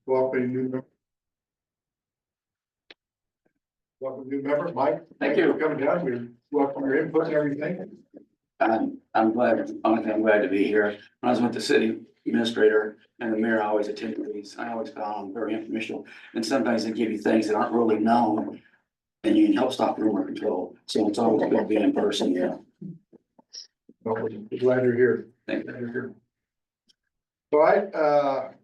Welcome, new member. Welcome, new member, Mike. Thank you. For coming down. We welcome your input and everything. I'm glad, honestly, I'm glad to be here. When I was with the city administrator and the mayor, I always attended these. I always found them very informational. And sometimes they give you things that aren't really known and you can help stop rumor control. So it's always good to be in person, yeah. Well, we're glad you're here. Thank you. Glad you're here. All right,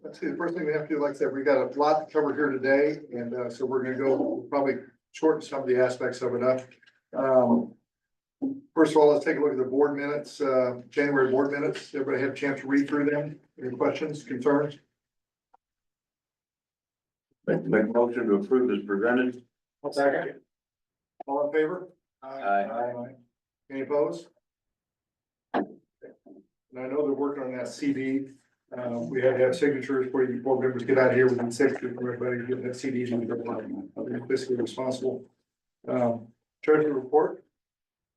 let's see, the first thing we have to do, like I said, we got a lot to cover here today, and so we're gonna go probably shorten some of the aspects of it up. First of all, let's take a look at the board minutes, January board minutes. Everybody have a chance to read through them? Any questions, concerns? Make a motion to approve as presented. Second. All in favor? Aye. Any opposed? And I know they're working on that CD. We had to have signatures before you board members get out of here with signatures from everybody, getting that CDs on the fiscally responsible. Treasury report.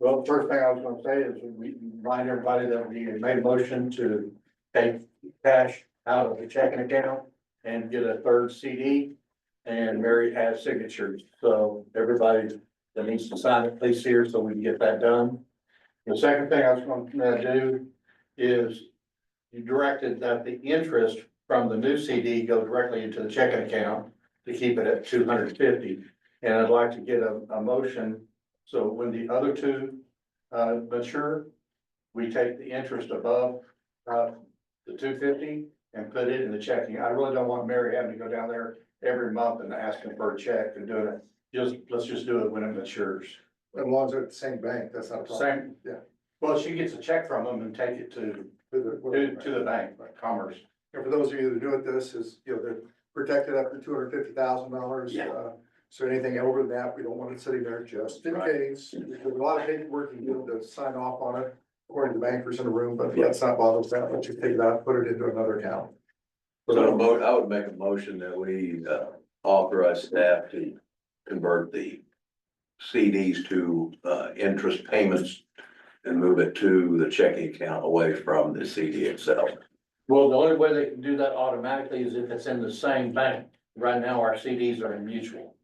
Well, the first thing I was gonna say is we remind everybody that we made a motion to take cash out of the checking account and get a third CD. And Mary has signatures, so everybody that needs to sign it, please see her so we can get that done. The second thing I was gonna do is you directed that the interest from the new CD go directly into the checking account to keep it at 250. And I'd like to get a motion, so when the other two mature, we take the interest above the 250 and put it in the checking. I really don't want Mary having to go down there every month and asking for a check and doing it. Let's just do it when it matures. As long as they're at the same bank, that's not a problem. Same. Yeah. Well, she gets a check from them and take it to the bank, Commerce. And for those of you that do it, this is, you know, they're protected up to $250,000. Yeah. So anything over that, we don't want it sitting there just in case. There's a lot of paperwork you need to sign off on it, according to the bankers in the room, but let's not bother with that. Let's just take it out, put it into another account. So I would make a motion that we authorize staff to convert the CDs to interest payments and move it to the checking account away from the CD itself. Well, the only way they can do that automatically is if it's in the same bank. Right now, our CDs are in mutual.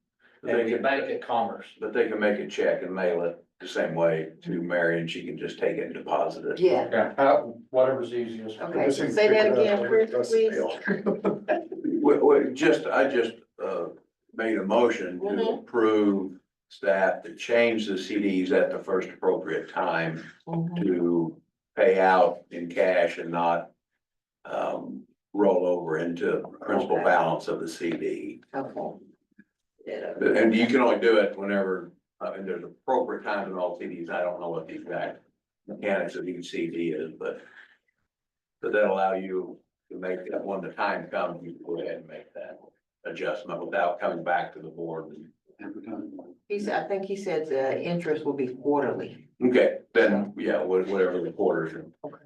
And we can bank at Commerce. But they can make a check and mail it the same way to Mary and she can just take it and deposit it. Yeah, Yeah, whatever's easiest. okay, say that again, Chris, please. I just made a motion to Mhm. approve staff to change the CDs at the first appropriate time to pay out in cash and not roll over into principal Okay. balance of the CD. Okay. Yeah. And you can only do it whenever, and there's appropriate times in all CDs. I don't know what the exact mechanics of each CD is, but that allow you to make that when the time comes, you can go ahead and make that adjustment without coming back to the board. He said, I think he said the interest will be quarterly. Okay, then, yeah, whatever the quarters are.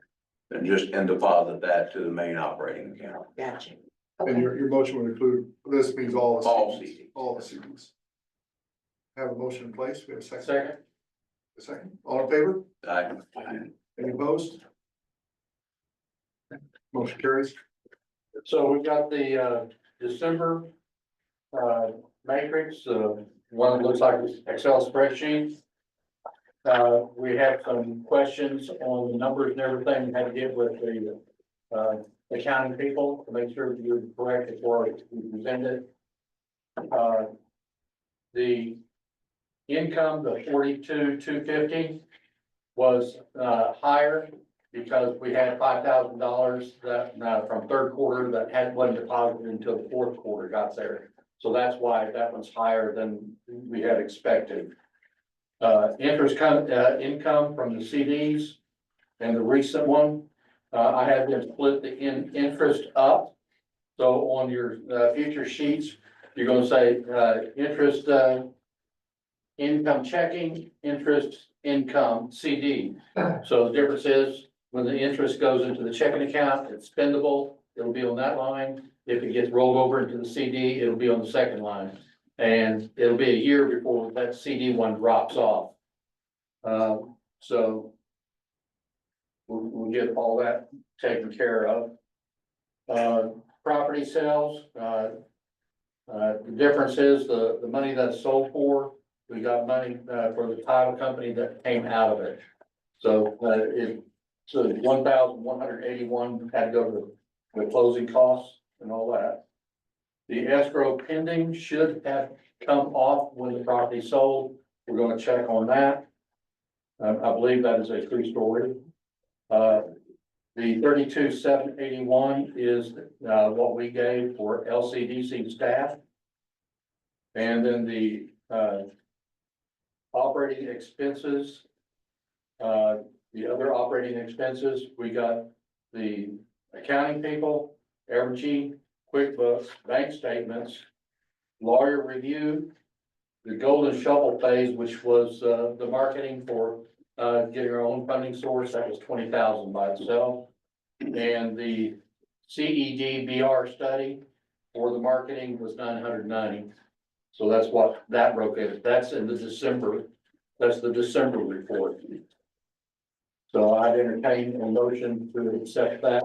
And just deposit that to the main operating account. Gotcha. And Okay, your motion would include, this means all the All CDs. CDs. All the CDs. Have a motion in place. We have a second. Second. A second. All in favor? Any opposed? Motion carries. So we've got the December matrix, one that looks like an Excel spreadsheet. We had some questions on the numbers and everything, had to get with the accounting people to make sure that you're correct before we present it. The income, the 42,250 was higher because we had $5,000 that from third quarter that wasn't deposited until the fourth quarter got there. So that's why that one's higher than we had expected. Income from the CDs and the recent one, I had them split the interest up. So on your future sheets, you're gonna say interest income checking, interest income CD. So the difference is when the interest goes into the checking account, it's spendable, it'll be on that line. If it gets rolled over into the CD, it'll be on the second line. And it'll be a year before that CD one drops off. So we'll get all that taken care of. property sales, the difference is the money that's sold for, we got money, for the title company that came out of it. So, so 1,181 had to go to the closing costs and all that. The escrow pending should have come off when the property sold. We're gonna check on that. I believe that is a true story. The 32,781 is, what we gave for LCDC staff. And then the, operating expenses, the other operating expenses, we got the accounting people, Evergy, QuickBooks, bank statements, lawyer review, the golden shovel phase, which was, the marketing for, getting our own funding source, that was 20,000 by itself. And the CED BR study for the marketing was 990. So that's what that broke in. That's in the December, that's the December report. So I'd entertain a motion to accept that.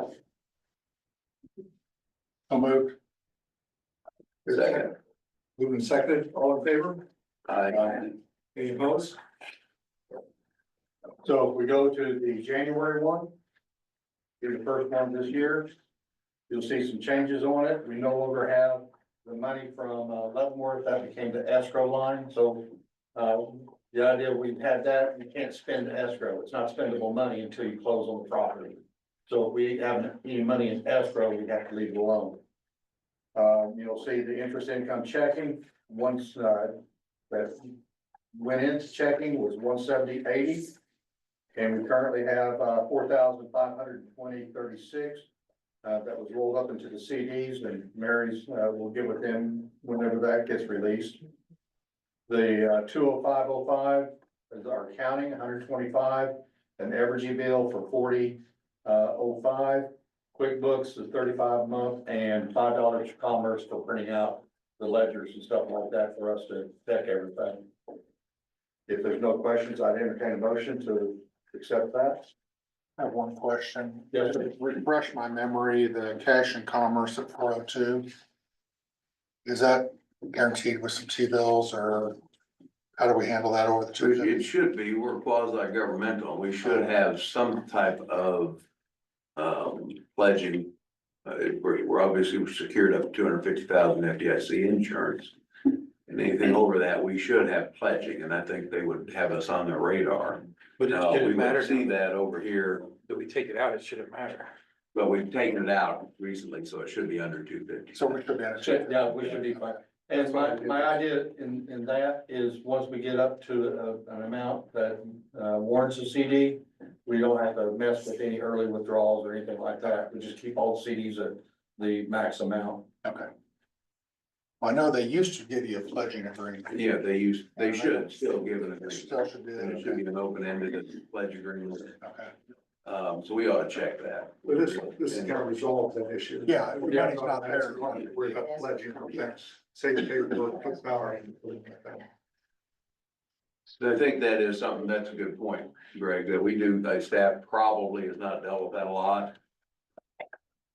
I'll move. Second. Moving seconded, all in favor? Any opposed? So if we go to the January one, here's the first one this year. You'll see some changes on it. We no longer have the money from Leavenworth, that became the escrow line. So the idea we've had that, you can't spend the escrow. It's not spendable money until you close on the property. So if we have any money in escrow, we have to leave it alone. You'll see the interest income checking, once that went into checking was 170.80. And we currently have 4,520.36 that was rolled up into the CDs, and Mary's will get with them whenever that gets released. The 205.05 is our accounting, 125, an Evergy bill for 40.05. QuickBooks is 35 a month, and $5 for Commerce for printing out the ledgers and stuff like that for us to check everything. If there's no questions, I'd entertain a motion to accept that. I have one question. Yes, To refresh my memory, the cash and commerce at 402. Is that guaranteed with some T-bills, or how do we handle that over the It 250? should be, we're quasi-governmental, we should have some type of pledging. We're obviously secured up to 250,000 FDIC insurance. And anything over that, we should have pledging, and I think they would have us on their radar. But No, it we didn't matter would see that over here, that we take it out, it shouldn't matter. but we've taken it out recently, so it should be under 250. So we should be on a check, yeah, we should be fine. And my idea in that is, once we get up to an amount that warrants a CD, we don't have to mess with any early withdrawals or anything like that. We just keep all the CDs at the max amount. Okay. Well, I know they used to give you a pledging agreement. Yeah, they should still give it They a, still should do and it should be an open-ended pledge agreement. Okay. So we ought to check that. But this kind of resolves that issue. Yeah, if the money's not there. We're about pledging, say the paperwork, put power. So I think that is something, that's a good point, Greg, that we do, staff probably has not dealt with that a lot.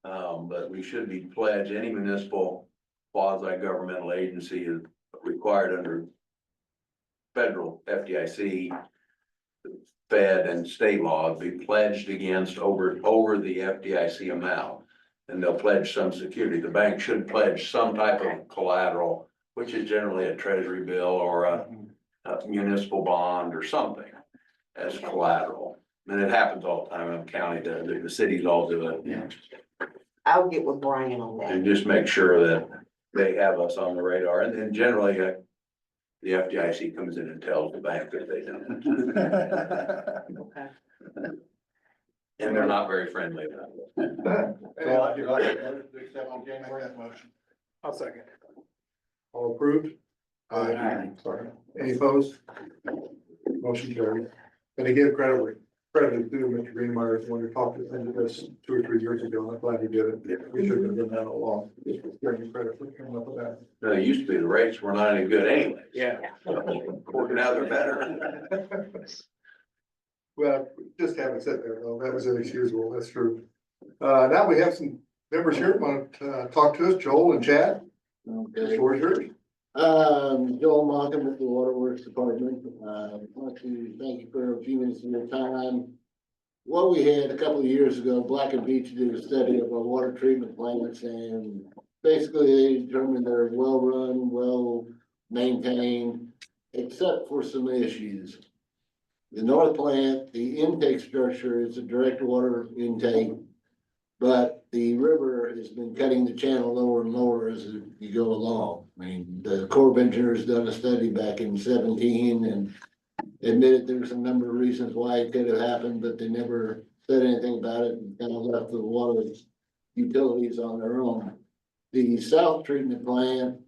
But we should be pledged, any municipal quasi-governmental agency is required under federal FDIC, Fed and state law to be pledged against over the FDIC amount. And they'll pledge some security. The bank should pledge some type of collateral, which is generally a treasury bill or a municipal bond or something as collateral. And it happens all the time. The county does it, the cities all do it. Yeah. I'll get with Brian on that. And just make sure that they have us on the radar. And then generally, the FDIC comes in and tells the bank that they don't. Okay. And they're not very friendly about it. So I'd like to accept the January. Motion. I'll second. All approved? Aye. Sorry, any opposed? Motion carried. And again, credit to Mr. Greenmeyer, when we talked to this 2 or 3 years ago, I'm glad he did it. We should have done that all along. Give you credit for coming up with that. No, it used to be the rates were not any good anyway. Yeah. Working out they're better. Well, just haven't said there, though, that was inexcusable, that's true. Now we have some Members here want to talk to us, Joel and Chad, the Okay. floor is yours. Joel Markham with the Waterworks Department. I want to thank you for a few minutes of your time. What we had a couple of years ago, Black and Beach did a study of our water treatment plants, and basically they determined they're well-run, well-maintained, except for some issues. The north plant, the intake structure is a direct water intake, but the river has been cutting the channel lower and lower as you go along. I mean, the Corps of Engineers done a study back in 17 and admitted there's a number of reasons why it could have happened, but they never said anything about it and kind of left the water utilities on their own. The south treatment plant,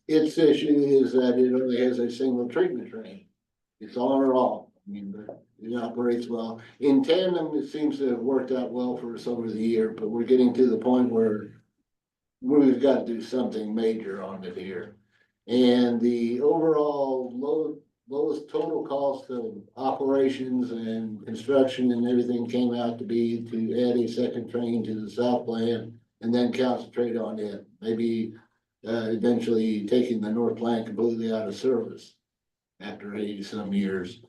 its issue is that it only has a single treatment train. It's on or off. I mean, but it operates well. In tandem, it seems to have worked out well for us over the year, but we're getting to the point where we've got to do something major on it here. And the overall lowest total cost of operations and construction and everything came out to be to add a second train to the south plant and then concentrate on it. Maybe eventually taking the north plant completely out of service after 80 some years.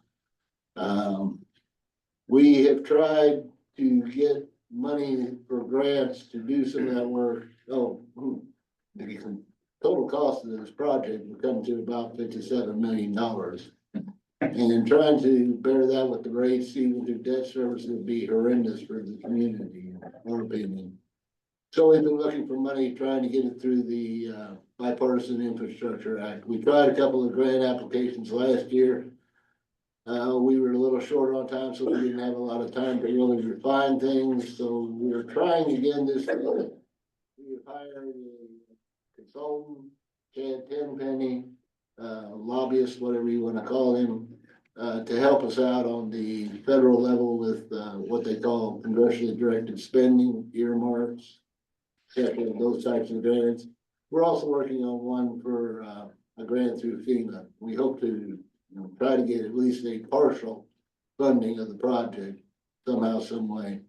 We have tried to get money for grants to do some of that work. The total cost of this project will come to about $57 million. And trying to bear that with the rates, even through debt service, would be horrendous for the community, in our opinion. So we've been looking for money, trying to get it through the Bipartisan Infrastructure Act. We tried a couple of grant applications last year. We were a little short on time, so we didn't have a lot of time to really refine things, so we're trying again this year. We have hired a consultant, Chad Tenpenny, lobbyist, whatever you wanna call him, to help us out on the federal level with what they call congressionally directed spending, earmarks, those types of grants. We're also working on one for a grant through FEMA. We hope to try to get at least a partial funding of the project somehow, some way.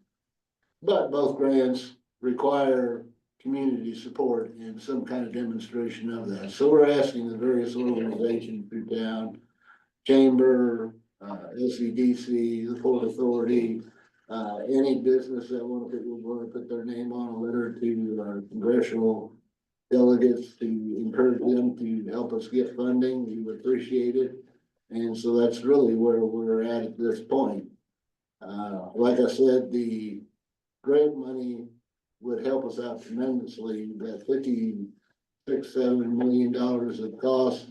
But both grants require community support and some kind of demonstration of that. So we're asking the various organizations through town, Chamber, LCDC, the Port Authority, any business that want to put their name on a letter to our congressional delegates to encourage them to help us get funding. We would appreciate it. And so that's really where we're at this point. Like I said, the grant money would help us out tremendously. That $57 million of cost,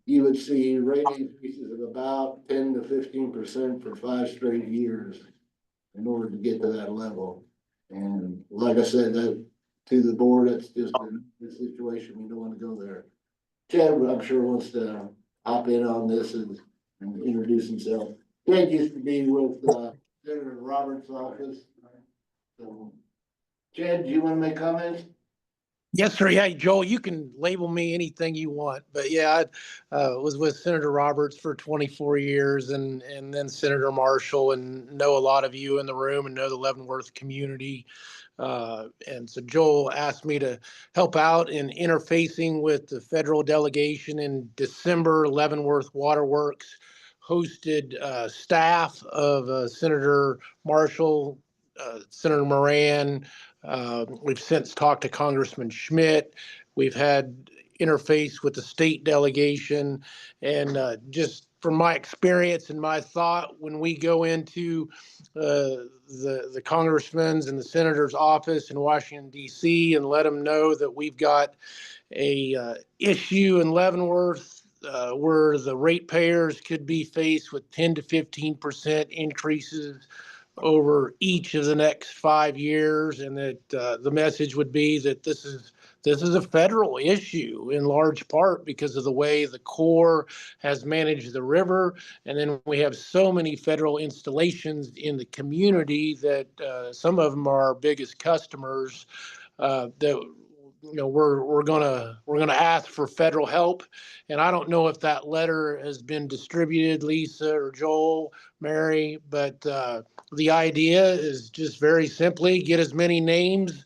you would see rate increases of about 10 to 15% for 5 straight years in order to get to that level. And like I said, that to the board, that's just the situation. We don't want to go there. Chad, I'm sure, wants to hop in on this and introduce himself. Chad used to be with Senator Roberts' office. So, Chad, do you want to make comments? Yes, sir. Yeah, Joel, you can label me anything you want, but yeah, I was with Senator Roberts for 24 years and then Senator Marshall, and know a lot of you in the room and know the Leavenworth community. And so Joel asked me to help out in interfacing with the federal delegation in December. Leavenworth Waterworks hosted staff of Senator Marshall, Senator Moran. We've since talked to Congressman Schmidt. We've had interface with the state delegation, and just from my experience and my thought, when we go into the congressman's and the senator's office in Washington, D.C., and let them know that we've got a issue in Leavenworth where the ratepayers could be faced with 10 to 15% increases over each of the next 5 years, and that the message would be that this is a federal issue in large part because of the way the Corps has managed the river, and then we have so many federal installations in the community that some of them are our biggest customers, that we're gonna ask for federal help. And I don't know if that letter has been distributed, Lisa or Joel, Mary, but the idea is just very simply get as many names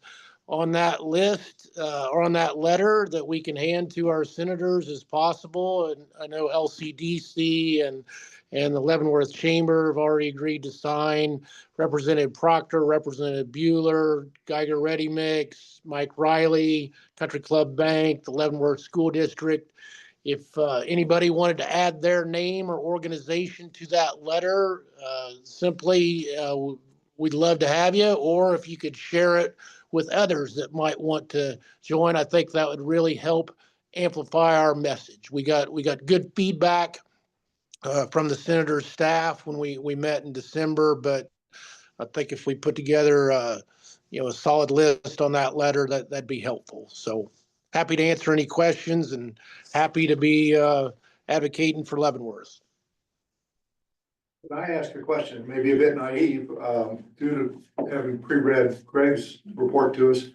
on that list or on that letter that we can hand to our senators as possible. And I know LCDC and the Leavenworth Chamber have already agreed to sign. Representative Proctor, Representative Bueller, Geiger Ready Mix, Mike Riley, Country Club Bank, the Leavenworth School District. If anybody wanted to add their name or organization to that letter, simply we'd love to have you. Or if you could share it with others that might want to join, I think that would really help amplify our message. We got good feedback from the senator's staff when we met in December, but I think if we put together a solid list on that letter, that'd be helpful. So happy to answer any questions and happy to be advocating for Leavenworth. Can I ask a question, maybe a bit naive, due to having pre-read Greg's report to us,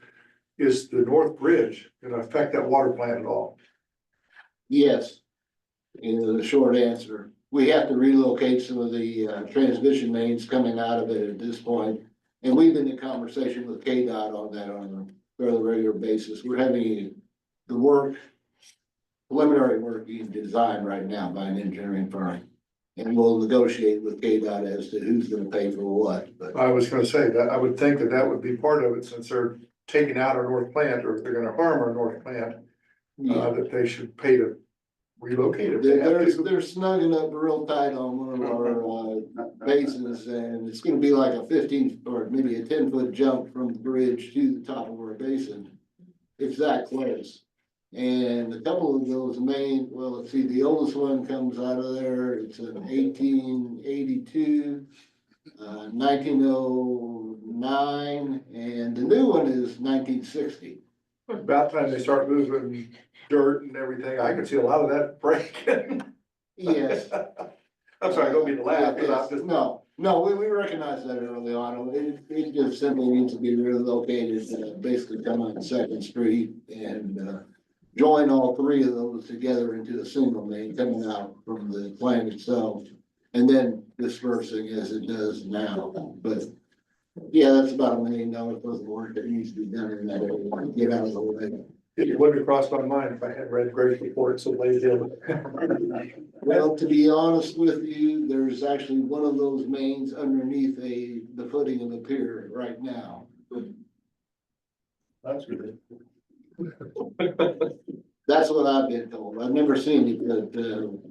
is the North Bridge gonna affect that water plant at all? Yes, is the short answer. We have to relocate some of the transmission mains coming out of it at this point. And we've been in conversation with KDOT on that on a fairly regular basis. We're having the preliminary work being designed right now by an engineering firm. And we'll negotiate with KDOT as to who's gonna pay for what, but. I was gonna say that, I would think that would be part of it, since they're taking out our north plant, or if they're gonna harm our north plant, that they should pay to relocate it. They're snugging up real tight on one of our bases, and it's gonna be like a 15 or maybe a 10-foot jump from the bridge to the top of our basin. It's that close. And a couple of those main, well, let's see, the oldest one comes out of there, it's an 1882, 1909, and the new one is 1960. About time they start moving dirt and everything, I can see a lot of that breaking. Yes. I'm sorry, don't mean to laugh, but I'm just. No, we recognize that early on. It just simply needs to be relocated, basically come on Second Street and join all three of those together into a single main coming out from the plant itself. And then dispersing as it does now. But yeah, that's about $1 million worth of work that needs to be done in that area to get out of the way. It wouldn't have crossed my mind if I had read Greg's report so late in. Well, to be honest with you, there's actually one of those mains underneath the footing of the pier right now. That's good. That's what I've been told. I've never seen it, but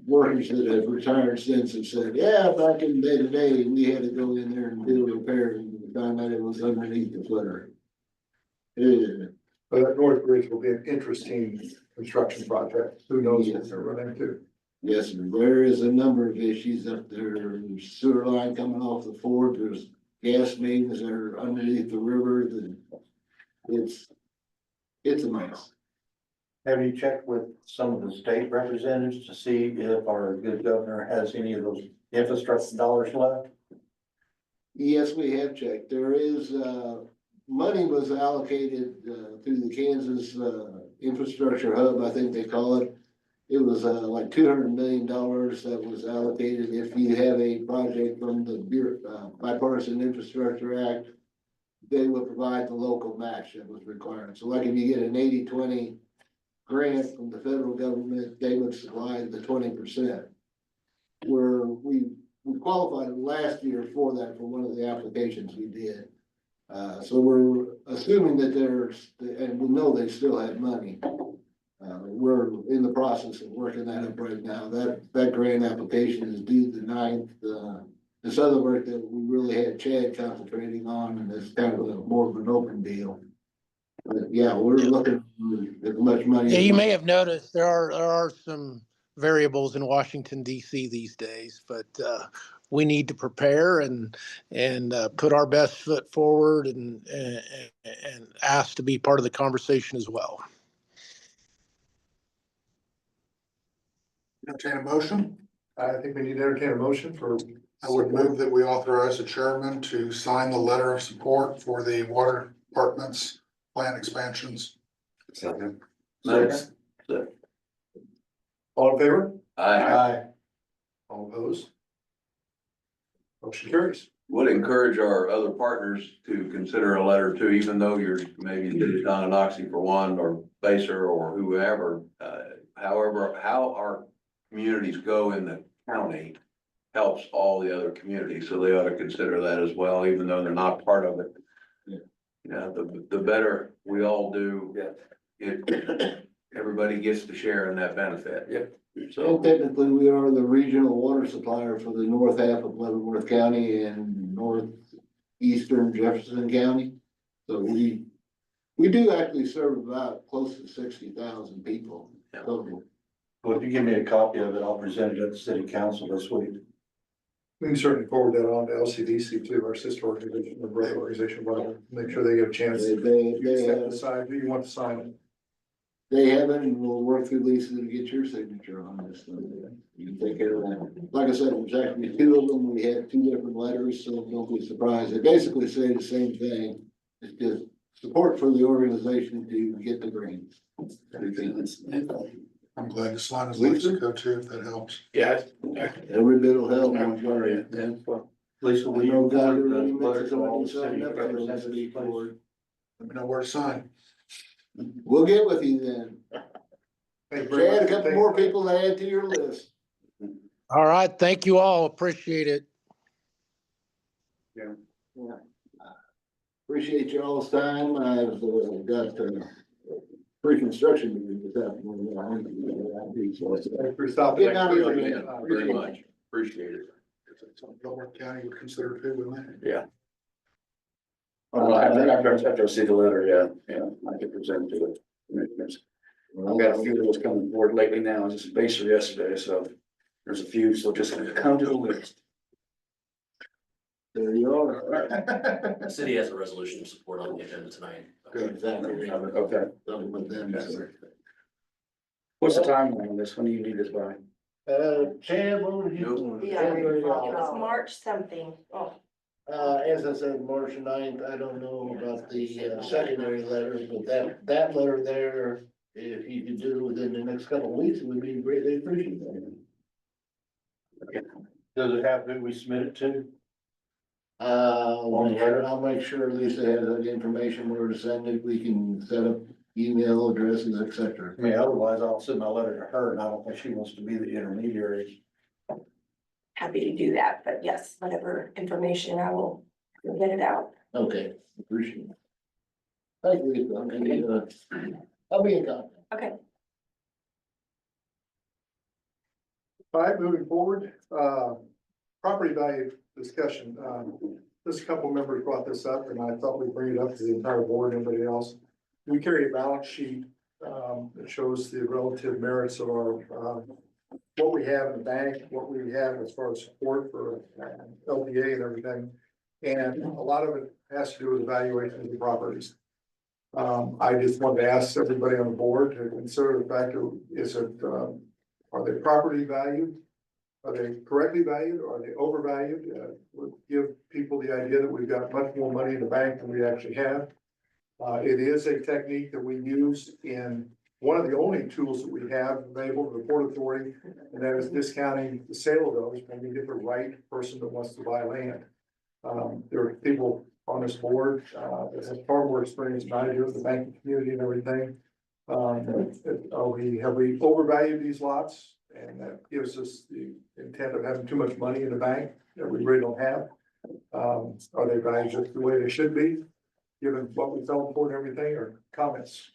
workers that have retired since have said, yeah, back in the day today, we had to go in there and do repairs and we found out it was underneath the footer. Yeah. But that North Bridge will be an interesting construction project. Who knows what they're running into? Yes, sir. There is a number of issues up there. There's sewer line coming off the fort. There's gas mains that are underneath the river. It's a mess. Have you checked with some of the state representatives to see if our good governor has any of those infrastructure dollars left? Yes, we have checked. There is, money was allocated, through the Kansas, infrastructure hub, I think they call it. It was, like $200 million that was allocated if you have a project from the Bipartisan Infrastructure Act. They would provide the local match that was required. So like if you get an 80-20 grant from the federal government, they would supply the 20%. Where we qualified last year for that for one of the applications we did. So we're assuming that and we know they still have money. We're in the process of working that up right now. That grant application is due the 9th. This other work that we really had Chad concentrating on, and it's kind of more of an open deal. But yeah, we're looking for as much money. Yeah, you may have noticed there are some variables in Washington, D.C. these days, but we need to prepare and put our best foot forward and ask to be part of the conversation as well. Entertain a motion. I think we need to entertain a motion for. I would move that we authorize the chairman to sign the letter of support for the water department's plant expansions. Second. Second. All in favor? I All opposed? Motion carries. would encourage our other partners to consider a letter too, even though you're maybe Don and Oxy for one, or Baser or whoever. However, how our communities go in the county helps all the other communities, so they ought to consider that as well, even though they're not part of it. Yeah. You know, the better we all do, Yeah. everybody gets to share in that benefit. Yep. So So, technically, we are the regional water supplier for the north half of Leavenworth County and northeastern Jefferson County. So we do actually serve about close to 60,000 people total. Well, if you give me a copy of it, I'll present it at the city council this week. We can certainly forward that on to LCDC too, our sister organization, our brother organization, but make sure they get a chance. They You have, can decide who you want to sign it. they have it, and we'll work through Lisa to get your signature on this thing. You can take care of that. Like I said, there's actually two of them. We had two different letters, so don't be surprised. They basically say the same thing. It's just support for the organization to get the grants. I'm glad to slide his Mexico too, if that helps. Yeah. Every bit will help. Lisa, will We you know God forward already the letter mentioned to all somebody the city signed up for the representatives, city please? board. Let me know where to sign. We'll get with you then. Thank you very Chad, a much. couple more people to add to your list. All right, thank you all. Appreciate it. Appreciate y'all's time. I've got pre-construction meeting this afternoon. Thanks for stopping. Get out of here, yeah, man. very much, appreciate it. If it's something Leavenworth County would consider too, wouldn't they? After I see the letter, yeah, I can present to the commissioners. I've got a few of those coming forward lately now, I was just Baser yesterday, so there's a few, so just come to the list. There you are. The city has a resolution of support on the agenda tonight. Exactly. Okay, Something with them. so. what's the timeline on this, when do you need this by? Chad, what would you? Yeah, It was March something. Oh, As I said, March 9th, I don't know about the secondary letters, but that letter there, if you could do it within the next couple of weeks, it would be greatly appreciated. Does it have who we submit it to? I'll make sure Lisa has that information where to send it. We can set up email addresses, et cetera. I mean, otherwise I'll send my letter to her and I don't think she wants to be the intermediary. happy to do that, but yes, whatever information I will get it out. Okay, appreciate it. Thank you, Lisa. I'll be in contact. Okay. All right, moving forward, property value discussion. Just a couple members brought this up and I thought we'd bring it up to the entire board and everybody else. We carry a balance sheet that shows the relative merits of our, what we have in the bank, what we have as far as support for LPA and everything. And a lot of it has to do with evaluation of the properties. I just wanted to ask everybody on the board to consider the fact of, are they property valued? Are they correctly valued? Or are they overvalued? Would give people the idea that we've got much more money in the bank than we actually have. It is a technique that we use in one of the only tools that we have available to the Port Authority, and that is discounting the sale of those when we get the right person that wants to buy land. There are people on this board that have far more experience than I do in the banking community and everything. Have we overvalued these lots? And that gives us the intent of having too much money in the bank that we really don't have. Are they valued just the way they should be, given what we fell for and everything, or comments?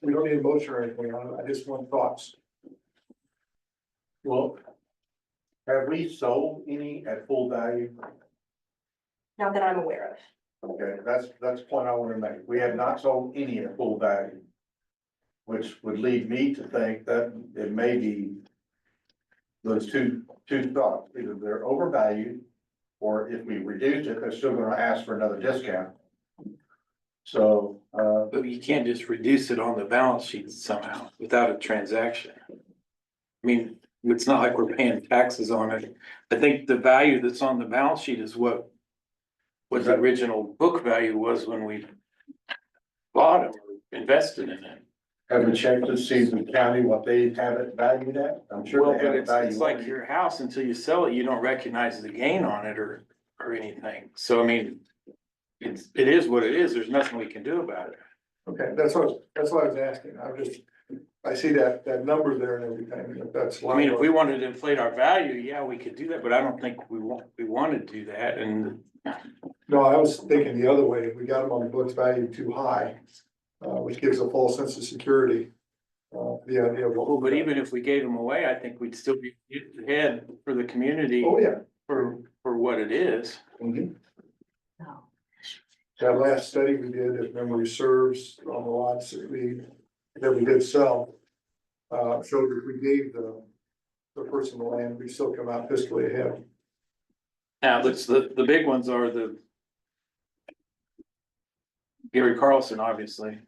We don't need a motion or anything on it. I just want thoughts. Well, have we sold any at full value? Not that I'm aware of. Okay, that's the point I want to make. We have not sold any at full value. Which would lead me to think that it may be those two thoughts, either they're overvalued, or if we reduce it, they're still gonna ask for another discount. So, But you can't just reduce it on the balance sheet somehow without a transaction. I mean, it's not like we're paying taxes on it. I think the value that's on the balance sheet is what the original book value was when we bought it or invested in it. Have we checked to see the county what they have it valued at? I'm sure Well, they but have it it's valued. like your house, until you sell it, you don't recognize the gain on it or anything. So I mean, it is what it is. There's nothing we can do about it. Okay, that's what I was asking. I see that number there and everything, if that's. I mean, if we wanted to inflate our value, yeah, we could do that, but I don't think we want to do that. And No, I was thinking the other way. If we got them on the books value too high, which gives a false sense of security. The idea of. well, but even if we gave them away, I think we'd still be ahead for the community Oh, yeah. for what it is. Mhm. No. That last study we did, if memory serves, on the lots that we did sell, showed if we gave the person the land, we still come out fiscally ahead. Now, the big ones are the Gary Carlson, obviously.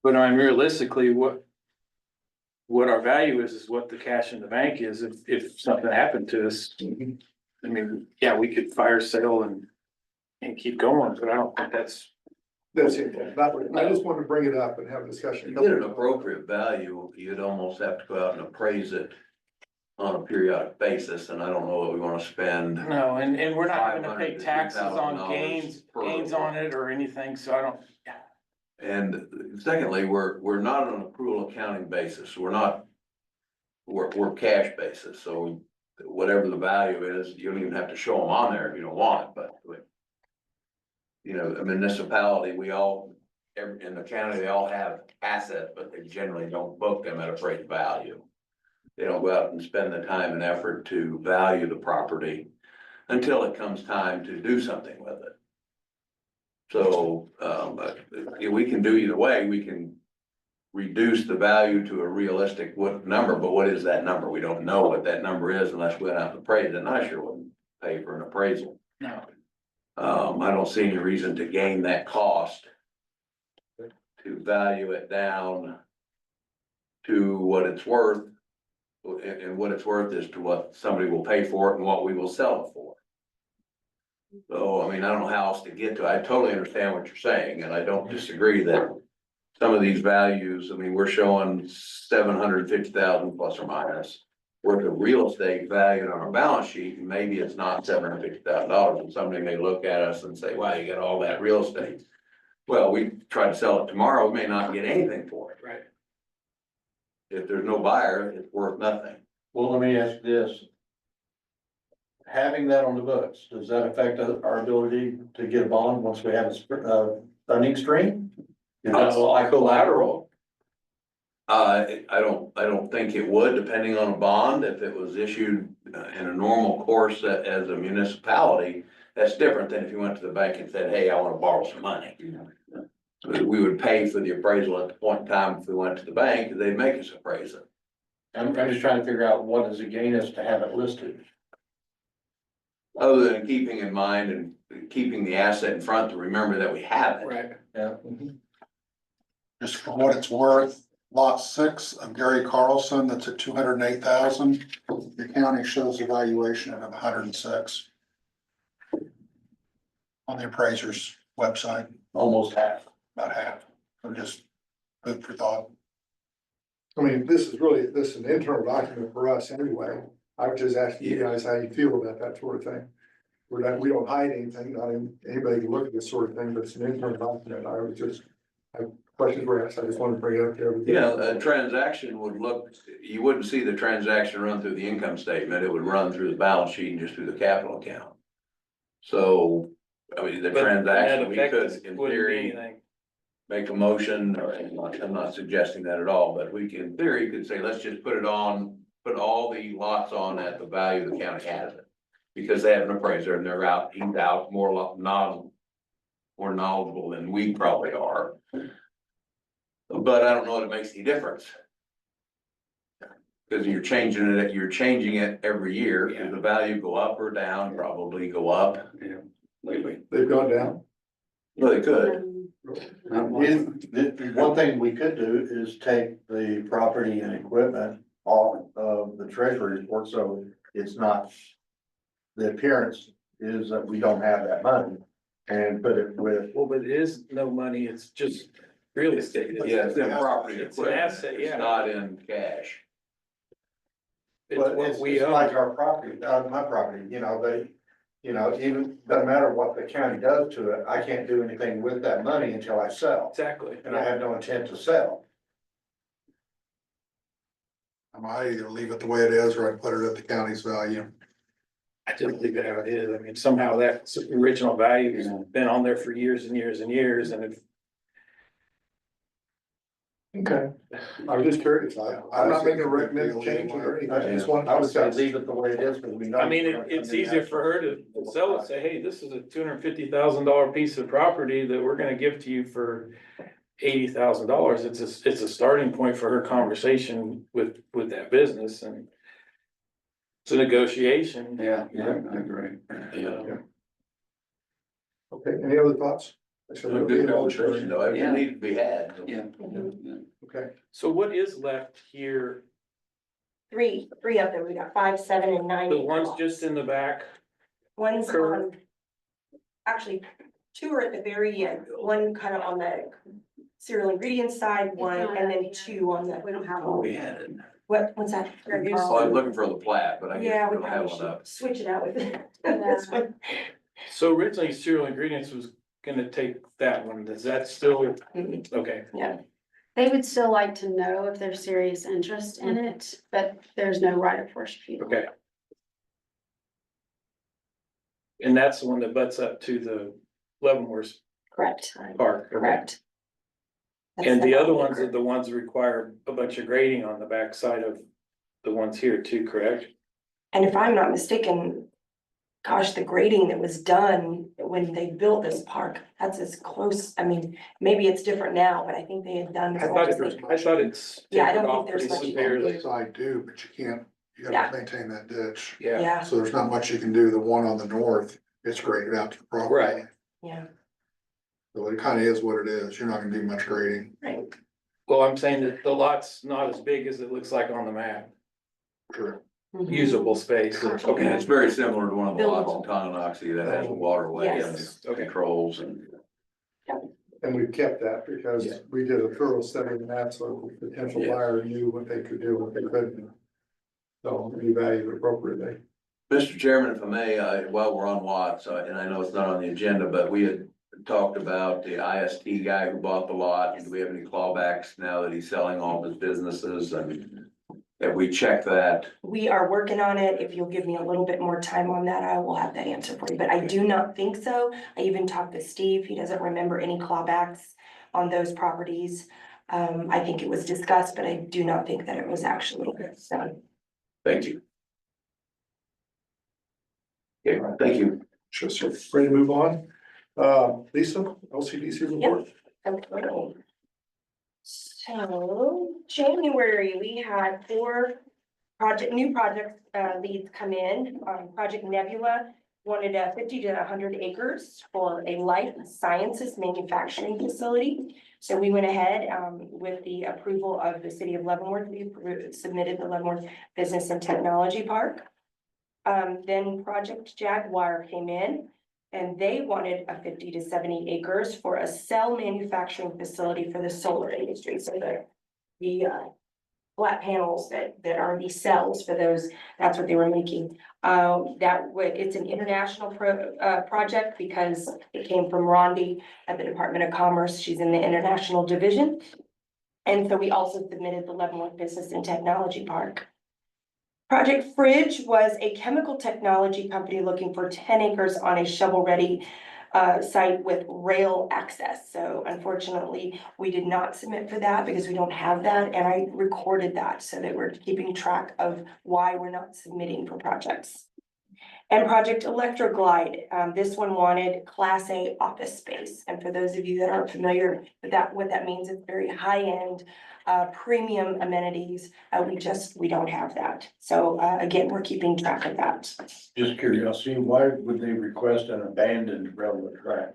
But I mean, realistically, what our value is what the cash in the bank is if something happened to us. I mean, yeah, we could fire sale and keep going, but I don't think that's. That's it. I just wanted to bring it up and have a discussion. To get an appropriate value, you'd almost have to go out and appraise it on a periodic basis, and I don't know what we wanna spend. No, and we're not gonna pay $500 to taxes on $2,000 per gains on it or anything, so I don't. And secondly, we're not on an accrual accounting basis, we're cash basis, so whatever the value is, you don't even have to show them on there if you don't want it, but. You know, a municipality, in the county, they all have assets, but they generally don't book them at appraised value. They don't go out and spend the time and effort to value the property until it comes time to do something with it. So, but we can do either way. We can reduce the value to a realistic number, but what is that number? We don't know what that number is unless we went out and appraised it, and I sure wouldn't pay for an appraisal. No. I don't see any reason to gain that cost to value it down to what it's worth. And what it's worth is to what somebody will pay for it and what we will sell it for. So, I mean, I don't know how else to get to it. I totally understand what you're saying, and I don't disagree that some of these values, I mean, we're showing 750,000 plus or minus worth of real estate valued on our balance sheet, and maybe it's not $750,000, and somebody may look at us and say, wow, you got all that real estate. Well, we try to sell it tomorrow, we may not get anything for it. Right. If there's no buyer, it's worth nothing. Well, let me ask this. Having that on the books, does that affect our ability to get a bond once we have a funding stream? Is that like collateral? I don't think it would, depending on a bond, if it was issued in a normal course as a municipality, that's different than if you went to the bank and said, hey, I wanna borrow some money. We would pay for the appraisal at the point in time if we went to the bank, they'd make us appraise it. I'm just trying to figure out what does it gain us to have it listed? Other than keeping in mind and keeping the asset in front to remember that we have it. Right. Yeah. Just for what it's worth, lot 6 of Gary Carlson, that's at 208,000. The county shows a valuation of 106 on the appraiser's website, Almost half. about half. So just food for thought. I mean, this is an internal document for us anyway. I was just asking you guys how you feel about that sort of thing. We don't hide anything, anybody can look at this sort of thing, but it's an internal document. Questions were asked, I just wanted to bring it up there. Yeah, a transaction would look, you wouldn't see the transaction run through the income statement, it would run through the balance sheet and just through the capital account. So, I mean, the transaction, we could, in theory, make a motion, or I'm not suggesting that at all, but we can, in theory, could say, let's just put all the lots on at the value the county has it. Because they have an appraiser and he's out more knowledgeable than we probably are. But I don't know that it makes any difference. Because you're changing it every year. Does the value go up or down? Probably go up. Yeah. Lately. They've gone down. Well, they could. One thing we could do is take the property and equipment off of the treasury report, so it's not, the appearance is that we don't have that money. and put it with, Well, but it is no money, it's just real estate. Yeah, it's in property It's an equipment, asset, it's yeah. not in cash. It's but what it's we it's like own. our property, my property, even, doesn't matter what the county does to it, I can't do anything with that money until I sell. Exactly. And I have no intent to sell. I either leave it the way it is or I put it at the county's value. I just leave it how it is. I mean, somehow that original value has been on there for years and years and years, and if Okay, I was just curious, I'm not making a recommended change or anything, I just want I would say to. leave it the way it is, because we know. I mean, it's easier for her to sell it, say, hey, this is a $250,000 piece of property that we're gonna give to you for $80,000. It's a starting point for her conversation with that business, and it's a negotiation. Yeah, I agree. Yeah. Okay, any other thoughts? It's a good conversation, though, it Yeah. needs to be had. Yeah. Okay, So what is left here? Three of them, we got 5, 7, and 9. The ones just in the back? One's Curve. on, actually, 2 are at the very end, one kind of on the cereal ingredients side, one, and then 2 on the. We don't have Oh, one. we had it. What's that? Well, I'm looking for the plat, but I guess Yeah, we we don't have probably one up. should switch it out with this one. So originally cereal ingredients was gonna take that one, is that still, okay, They would still like to know if there's serious interest in it, but there's no right of first refusal. okay. And that's the one that butts up to the Leavenworth Correct, Park. okay. correct. And the other ones are the ones that require a bunch of grading on the backside of the ones here too, correct? And if I'm not mistaken, gosh, the grading that was done when they built this park, that's as close, I mean, maybe it's different now, but I think they had done. I thought it's. Yeah, I don't tapered off think there's pretty much you can severely. do. I do, but you can't, you Yeah. gotta maintain that ditch. Yeah, Yeah, So there's not much you can do. The one on the north, it's graded out to the property. Right. yeah, So it kinda is what it is. You're not gonna do much grading. right. well, I'm saying that the lot's not as big as it looks like on the map, Sure. usable space, And okay, it's very similar to one of the lots in Buildable. Tonnanoxie that has a waterway and Yes. Okay. controls and. and we've kept that Yeah. because we did a thorough study on that, so the potential Yes. buyer knew what they could do, what they couldn't. So we valued it appropriately. Mr. Chairman, if I may, while we're on lots, and I know it's not on the agenda, but we had talked about the IST guy who bought the lot. Do we have any clawbacks now that he's selling all of his businesses? I mean, have we checked that? We are working on it. If you'll give me a little bit more time on that, I will have that answer for you, but I do not think so. I even talked to Steve. He doesn't remember any clawbacks on those properties. I think it was discussed, but I do not think that it was actually done. Thank you. Okay, thank you. Just ready to move on. Lisa, LCDC report. Okay. So, January, we had 4 new project leads come in. Project Nebula wanted 50 to 100 acres for a life sciences manufacturing facility. So we went ahead with the approval of the city of Leavenworth. We submitted the Leavenworth Business and Technology Park. Then Project Jaguar came in and they wanted 50 to 70 acres for a cell manufacturing facility for the solar industry. So the flat panels that are the cells for those, that's what they were making. It's an international project because it came from Rondi at the Department of Commerce. She's in the international division. And so we also submitted the Leavenworth Business and Technology Park. Project Fridge was a chemical technology company looking for 10 acres on a shovel-ready site with rail access. So unfortunately, we did not submit for that because we don't have that, and I recorded that so that we're keeping track of why we're not submitting for projects. And Project Electroglide, this one wanted Class A office space. And for those of you that aren't familiar with that, what that means, it's very high-end, premium amenities. We don't have that. So again, we're keeping track of that. Just curiosity, why would they request an abandoned railroad track?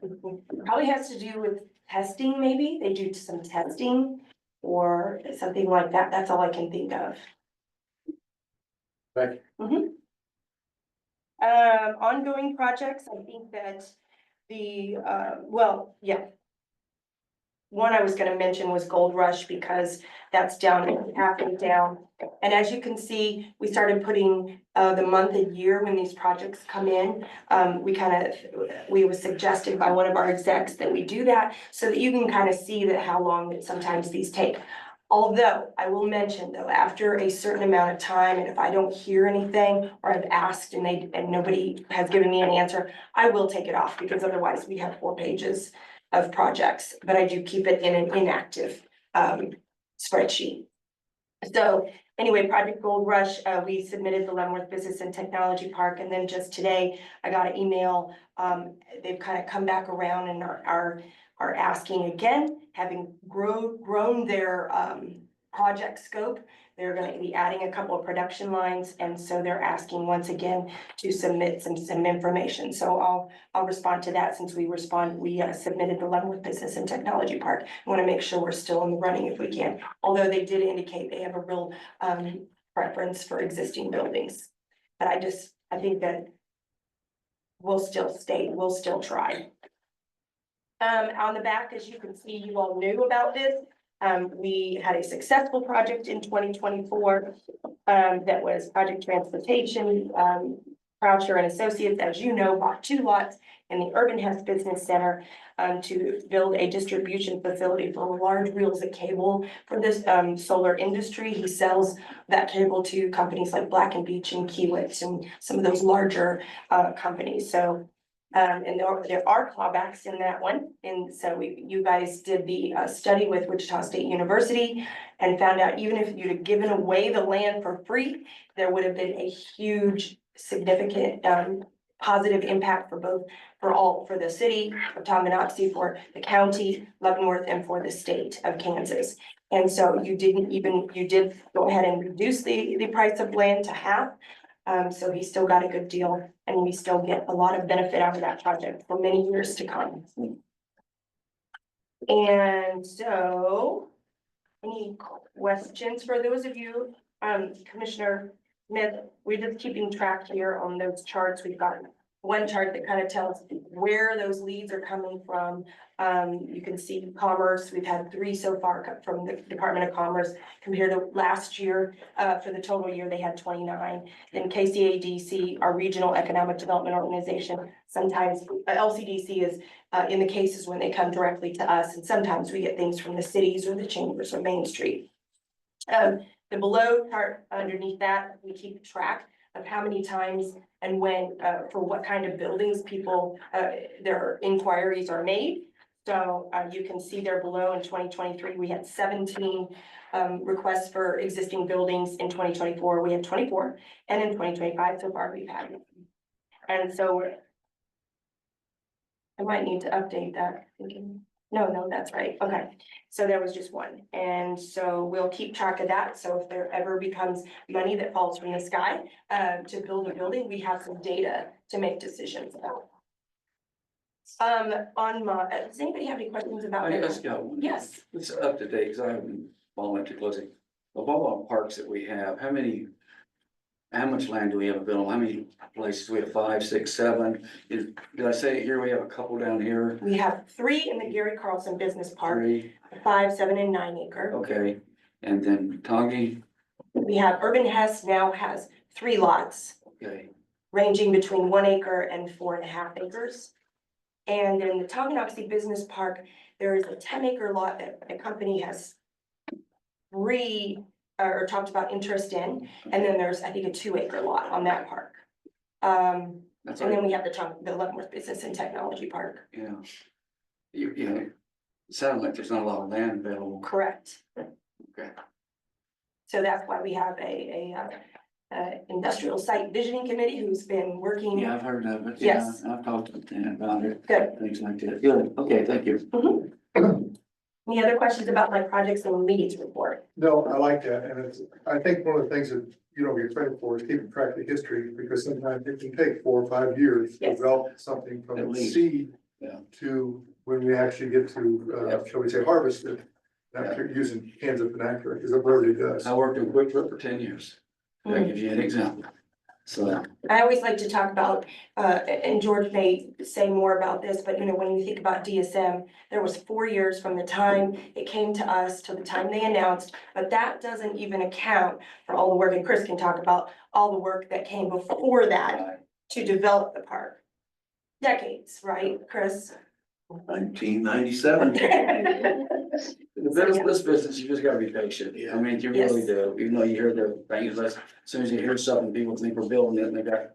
Probably has to do with testing, maybe. They do some testing or something like that. That's all I can think of. Thank Ongoing projects, I think that well, yeah. One I was gonna mention was Gold Rush because that's down, halfway down. And as you can see, we started putting the month and year when these projects come in. We was suggested by one of our execs that we do that so that you can kind of see that how long that sometimes these take. Although I will mention though, after a certain amount of time, and if I don't hear anything or I've asked and nobody has given me an answer, I will take it off because otherwise we have 4 pages of projects, but I do keep it in an inactive spreadsheet. So anyway, Project Gold Rush, we submitted the Leavenworth Business and Technology Park, and then just today I got an email. They've kind of come back around and are asking again, having grown their project scope. They're going to be adding a couple of production lines, and so they're asking once again to submit some information. So I'll respond to that since we submitted the Leavenworth Business and Technology Park. I want to make sure we're still in the running if we can. Although they did indicate they have a real preference for existing buildings, but I think that we'll still try. On the back, as you can see, you all knew about this. We had a successful project in 2024 that was Project Transportation. Croucher and Associates, as you know, bought 2 lots in the Urban Hess Business Center to build a distribution facility for large reels of cable for this solar industry. He sells that cable to companies like Black & Beach and Kiewit and some of those larger companies. So and there are clawbacks in that one. And so you guys did the study with Wichita State University and found out even if you'd have given away the land for free, there would have been a huge, significant positive impact for the city of Tonganoxie, for the county, Leavenworth, and for the state of Kansas. And so you did go ahead and reduce the price of land to half. So he still got a good deal, and we still get a lot of benefit out of that project for many years to come. And so, any questions for those of you, Commissioner Smith? We're just keeping track here on those charts. We've got one chart that kind of tells where those leads are coming from. You can see commerce. We've had 3 so far from the Department of Commerce compared to last year. For the total year, they had 29. Then KCADC, our Regional Economic Development Organization, sometimes LCDC is in the cases when they come directly to us, and sometimes we get things from the cities or the chambers or Main Street. The below chart underneath that, we keep track of how many times and when, for what kind of buildings people, their inquiries are made. So you can see there below in 2023, we had 17 requests for existing buildings. In 2024, we had 24. And in 2025, so far, we've had. And so I might need to update that. No, that's right. Okay. So there was just 1. And so we'll keep track of that. So if there ever becomes money that falls from the sky to build a building, we have some data to make decisions about. Does anybody have any questions about I that? just got one. Yes. It's up to date, because I haven't followed it too closely. Of all our parks that we have, how much land do we have available? How many places? We have 5, 6, 7. Did I say here we have a couple down here? We have 3 in the Gary Carlson Business Park, 3, 5, 7, and 9 acre. okay. And then Tongi, We have Urban Hess now has 3 lots okay. ranging between 1 acre and 4.5 acres. And in the Tonganoxie Business Park, there is a 10-acre lot that a company has talked about interest in. And then there's, I think, a 2-acre lot on that park. That's And right. then we have the Leavenworth Business and Technology Park. Yeah. You know, it sounds like there's not a lot of land available. Correct. Okay. So that's why we have a industrial site visioning committee who's been working. Yeah, I've heard of it. Yes. Yeah, I've talked to Dan about it. Good. Things like that. Good. Okay, thank you. Any other questions about my projects and leads report? No, I like that, and I think one of the things that you don't get credit for is keeping track of the history, because sometimes it can take 4 or 5 years to Yes. develop something from At the least. seed Yeah. to when we actually get to, shall we say, harvest it. Yeah. Using Kansas vernacular, because it really does. I worked in Quick Trip for 10 years. That gives you an example. So, I always like to talk about, and George may say more about this, but when you think about DSM, there was 4 years from the time it came to us to the time they announced, but that doesn't even account for all the work, and Chris can talk about all the work that came before that to develop the park. Decades, right, Chris? 1997. The this business, you just gotta be patient. I mean, you really Yes. do. Even though you hear the things, as soon as you hear something, people think we're building it and they got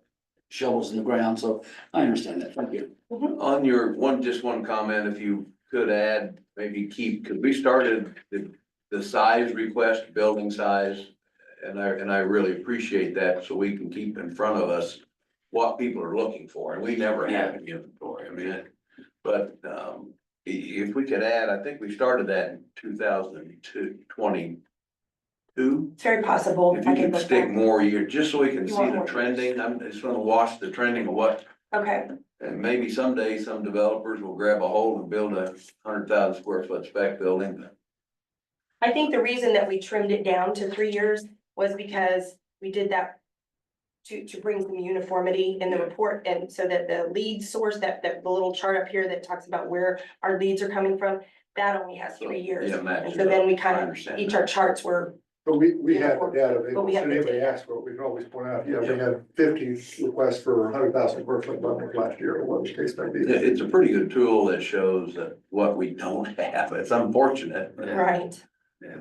shovels in the ground. So I understand that. Thank you. On your just one comment, if you could add, maybe keep, because we started the size request, building size. And I really appreciate that, so we can keep in front of us what people are looking for, and we never have an inventory, I mean, but, if we could add, I think we started that in 2022. It's very possible. If I you can could look stick back. more year, just so we can You see want the more trending, I'm just gonna watch the trending of what, Okay, and maybe someday some developers will grab a hold and build a 100,000 square foot spec building. I think the reason that we trimmed it down to 3 years was because we did that to bring some uniformity in the report, and so that the lead source, that the little chart up here that talks about where our leads are coming from, that only has 3 years. Yeah, And matches so then we up. I kind of, understand each that. our charts were, But we have the data, But available. we have Should the anybody data. ask for it, we can always point out, we had 50 requests for 100,000 square foot buildings last year, or whatever the case may be. It's a pretty good tool that shows that what we don't have. It's unfortunate. right.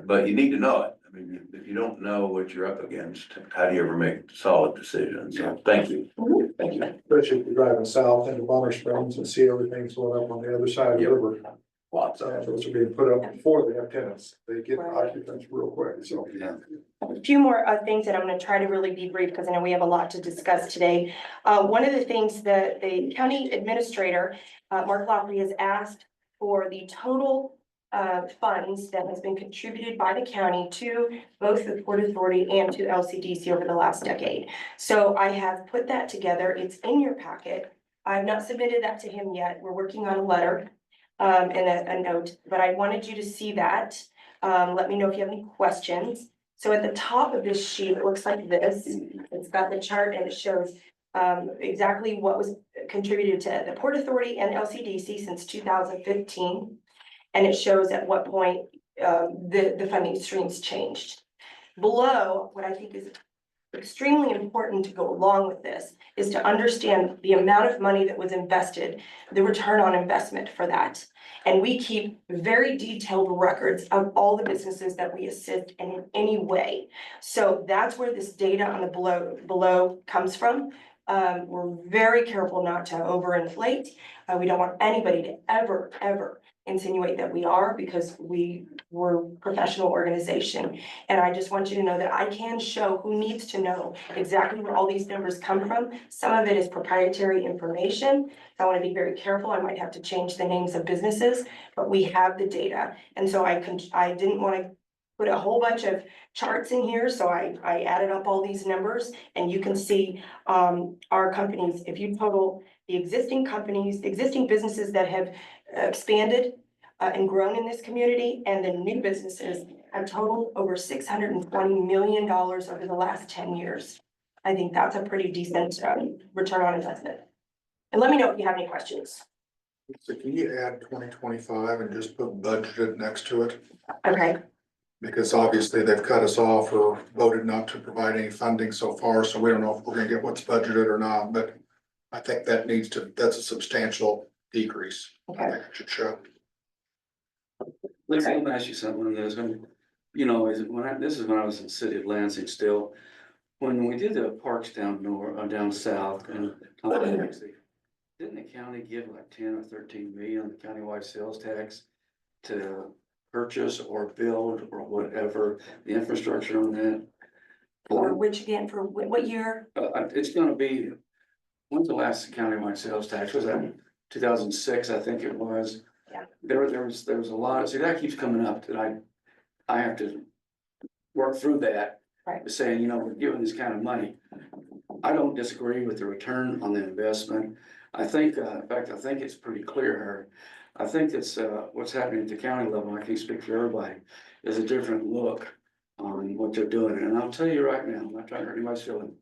But you need to know it. I mean, if you don't know what you're up against, how do you ever make solid decisions? So thank you. Thank you. Especially if you're driving south into Bonner Springs and see everything's going up on the other side of the Yep. river. Lots So of. those are being put up before they have tenants, they get Right. occupants real quick, so. Yeah. A few more things that I'm gonna try to really be brief, because I know we have a lot to discuss today. One of the things that the county administrator, Mark Lockley, has asked for the total funds that has been contributed by the county to both the Port Authority and to LCDC over the last decade. So I have put that together. It's in your packet. I've not submitted that to him yet. We're working on a letter and a note, but I wanted you to see that. Let me know if you have any questions. So at the top of this sheet, it looks like this. It's got the chart and it shows exactly what was contributed to the Port Authority and LCDC since 2015. And it shows at what point the funding streams changed. Below, what I think is extremely important to go along with this is to understand the amount of money that was invested, the return on investment for that. And we keep very detailed records of all the businesses that we assist in any way. So that's where this data on the below comes from. We're very careful not to overinflate. We don't want anybody to ever insinuate that we are, because we're a professional organization. And I just want you to know that I can show who needs to know exactly where all these numbers come from. Some of it is proprietary information. I want to be very careful. I might have to change the names of businesses, but we have the data. And so I didn't want to put a whole bunch of charts in here. So I added up all these numbers, and you can see our companies. If you total the existing companies, existing businesses that have expanded and grown in this community, and the new businesses have totaled over $620 million over the last 10 years. I think that's a pretty decent return on investment. And let me know if you have any questions. So can you add 2025 and just put budgeted next to it? Okay, Because obviously they've cut us off or voted not to provide any funding so far, so we don't know if we're gonna get what's budgeted or not, but I think that that's a substantial decrease. I okay. think it should show. Listen, let me ask you something on this. This is when I was in the city of Lansing still. When we did the parks down down south and didn't the county give like 10 or 13 million the countywide sales tax to purchase or build or whatever the infrastructure on that? For which again, for what year? It's gonna be, when's the last countywide sales tax? Was that 2006, I think it was? Yeah. There was a lot, see, that keeps coming up that I have to work through that. Right. Saying, we're giving this kind of money. I don't disagree with the return on the investment. I think, in fact, I think it's pretty clear here. I think it's, what's happening at the county level, I can't speak for everybody, is a different look on what they're doing. And I'll tell you right now, I'm not trying to hurt anybody's feeling.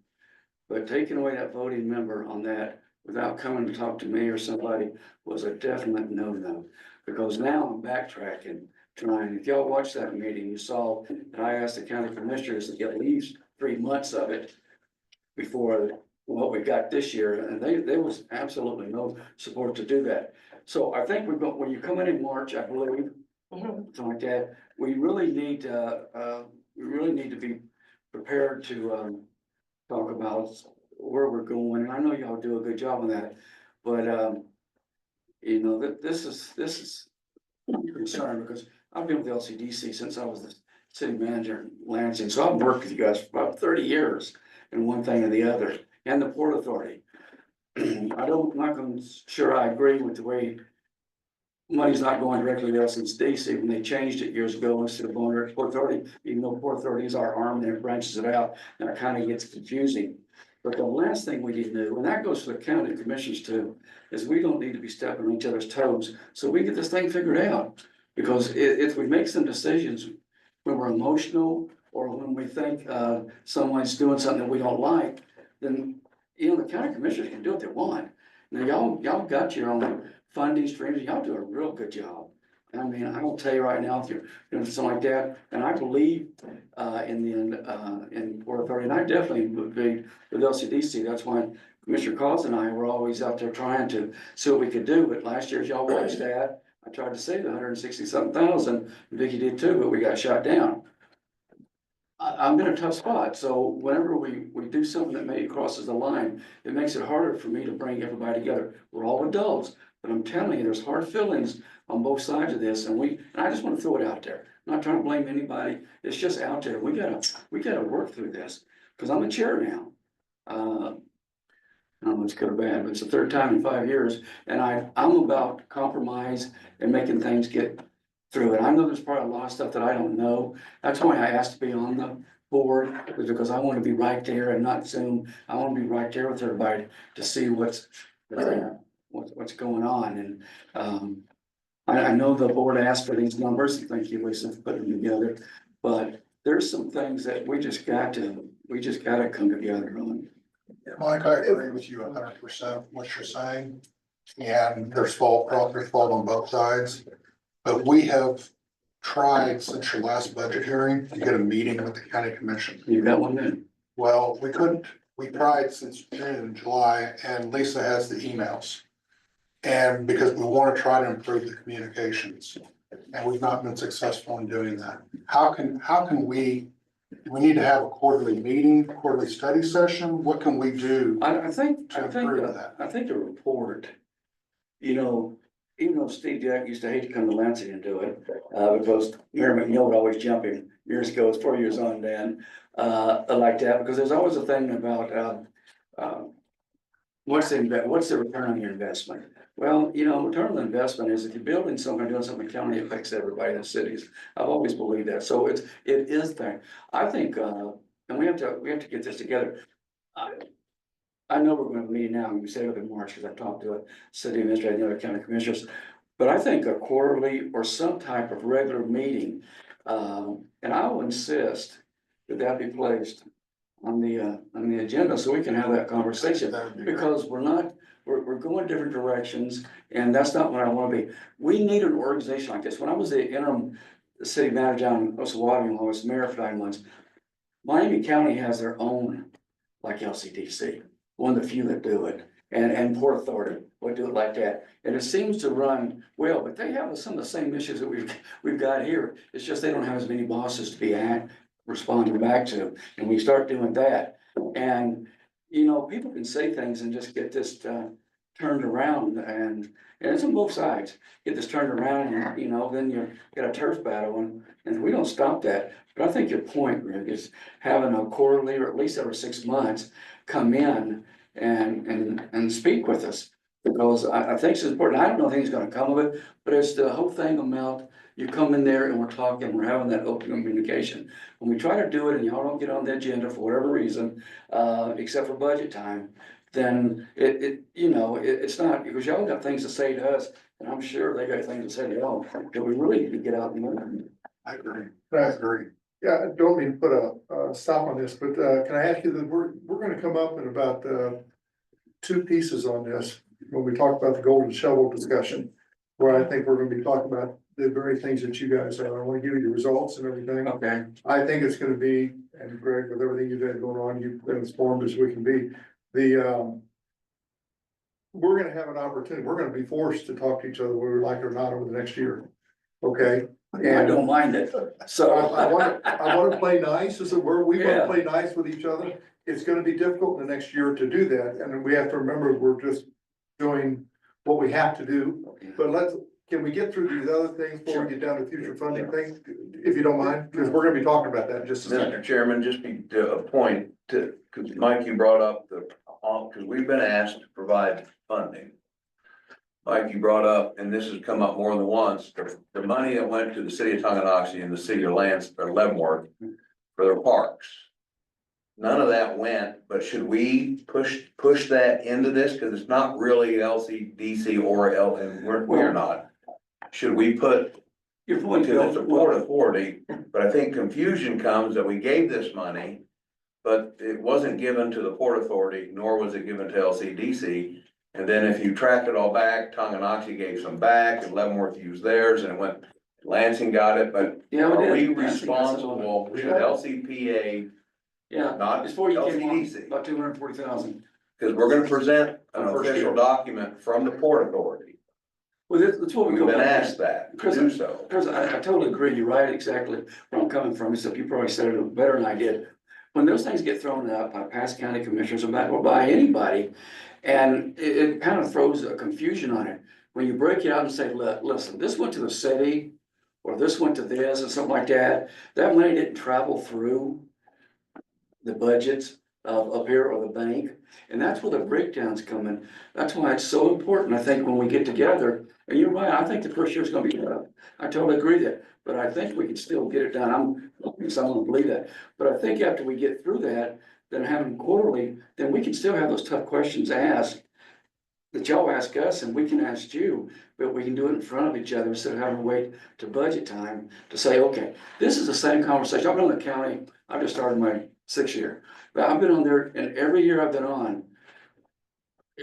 But taking away that voting member on that without coming to talk to me or somebody was a definite no-no. Because now I'm backtracking, trying, if y'all watched that meeting, you saw that I asked the county commissioners to get at least 3 months of it before what we got this year, and there was absolutely no support to do that. So I think we've got, when you come in March, I believe, something like that, we really need to be prepared to, talk about where we're going. And I know y'all do a good job on that, but, you know, this is a concern because I've been with LCDC since I was the city manager in Lansing, so I've worked with you guys for about 30 years in one thing or the other, and the Port Authority. I'm not gonna, sure I agree with the way money's not going directly to LCDC when they changed it years ago instead of going to Port Authority, even though Port Authority is our arm and it branches it out, and it kind of gets confusing. But the last thing we need to do, and that goes for the county commissioners too, is we don't need to be stepping on each other's toes, so we get this thing figured out. Because if we make some decisions when we're emotional, or when we think, someone's doing something that we don't like, then, you know, the county commissioners can do what they want. Now, y'all got your own funding streams, y'all do a real good job. I mean, I will tell you right now, if you're doing something like that, and I believe, in Port Authority, and I definitely would be with LCDC, that's why Commissioner Cos and I were always out there trying to see what we could do, but last year, as y'all watched that, I tried to save 160-something thousand, Vicky did too, but we got shot down. I'm in a tough spot, so whenever we do something that maybe crosses the line, it makes it harder for me to bring everybody together. We're all adults, but I'm telling you, there's hard feelings on both sides of this, and I just want to throw it out there. I'm not trying to blame anybody, it's just out there. We gotta work through this, because I'm a chair now. I don't know if it's good or bad, but it's the third time in 5 years, and I'm about compromise and making things get through it. I know there's probably a lot of stuff that I don't know. That's why I asked to be on the board, is because I want to be right there and not Zoom. I want to be right there with everybody to see what's going on. And I know the board asked for these numbers, and thank you, Lisa, for putting them together. But there's some things that we just gotta come together on. Mike, I agree with you 100% what you're saying. And there's fault on both sides. But we have tried since your last budget hearing to get a meeting with the county commission. You got one then? Well, we couldn't, we tried since June, July, and Lisa has the emails. And because we want to try to improve the communications, and we've not been successful in doing that. How can we need to have a quarterly meeting, quarterly study session? What can we do? I think that? a report, you know, even though Steve Jack used to hate to come to Lansing and do it, because Mayor McNeil would always jump in years ago, it's 4 years on then, like that, because there's always a thing about, what's the return on your investment? Well, you know, return on investment is if you're building something, doing something in the county, it affects everybody in the cities. I've always believed that, so it is there. I think, and we have to get this together. I know we're going to have a meeting now, and we say it in March, because I've talked to a city administrator and the other county commissioners. But I think a quarterly or some type of regular meeting, and I will insist that be placed on the agenda so we can have that conversation. Because we're going different directions, and that's not what I want to be. We need an organization like this. When I was the interim city manager down in Osawatomie, I was mayor for 9 months. Miami County has their own, like LCDC. One of the few that do it, and Port Authority would do it like that. And it seems to run well, but they have some of the same issues that we've got here. It's just they don't have as many bosses to be responding back to. And we start doing that. And, you know, people can say things and just get this turned around, and it's on both sides. Get this turned around, and, you know, then you got a turf battle, and we don't stop that. But I think your point, Rick, is having a quarterly or at least every 6 months come in and speak with us, because I think it's important. I don't know if anything's gonna come of it, but it's the whole thing about you come in there and we're talking, we're having that open communication. When we try to do it and y'all don't get on the agenda for whatever reason, except for budget time, then it's not, because y'all got things to say to us, and I'm sure they got things to say to y'all, that we really need to get out and move. I agree. Yeah, I don't mean to put a stop on this, but can I ask you that we're gonna come up in about two pieces on this. When we talk about the golden shovel discussion, where I think we're gonna be talking about the very things that you guys are. I wanna give you the results and everything. Okay. I think it's gonna be, and Greg, with everything you've got going on, you've been as informed as we can be, we're gonna have an opportunity, we're gonna be forced to talk to each other, whether we like it or not, over the next year. Okay? I don't mind it, so. I wanna play nice, this is where we wanna Yeah. play nice with each other. It's gonna be difficult in the next year to do that, and we have to remember, we're just doing what we have to do. But can we get through these other things before we get down to future funding things, if you don't mind? Because we're gonna be talking about that in just a second. Mr. Chairman, just be to a point to, because Mike, you brought up because we've been asked to provide funding. Like you brought up, and this has come up more than once, the money that went to the city of Tonganoxie and the city of Leavenworth for their parks. None of that went, but should we push that into this? Because it's not really LCDC or and we're not. Should we put Your point, to the Port Authority? But I think confusion comes that we gave this money, but it wasn't given to the Port Authority, nor was it given to LCDC. And then if you track it all back, Tonganoxie gave some back, and Leavenworth used theirs, and it went, Lansing got it, but Yeah, are we Lansing got some. responsible, should LCPA, Yeah, not before you came on, LCDC? about 240,000. Because we're gonna present an The first official year. document from the Port Authority. Well, that's what we We've go been back. asked that, to Chris, do so. Chris, I totally agree. You're right, exactly where I'm coming from, except you probably said it better than I did. When those things get thrown out by past county commissioners or by anybody, and it kind of throws a confusion on it. When you break it out and say, listen, this went to the city, or this went to this, and something like that, that money didn't travel through the budgets of up here or the bank, and that's where the breakdowns come in. That's why it's so important, I think, when we get together, and you're right, I think the first year's gonna be tough. I totally agree that, but I think we can still get it done. I'm gonna believe that. But I think after we get through that, then having quarterly, then we can still have those tough questions asked that y'all ask us and we can ask you, but we can do it in front of each other instead of having to wait to budget time to say, okay, this is the same conversation. I've been on the county, I've just started my 6th year, but I've been on there, and every year I've been on,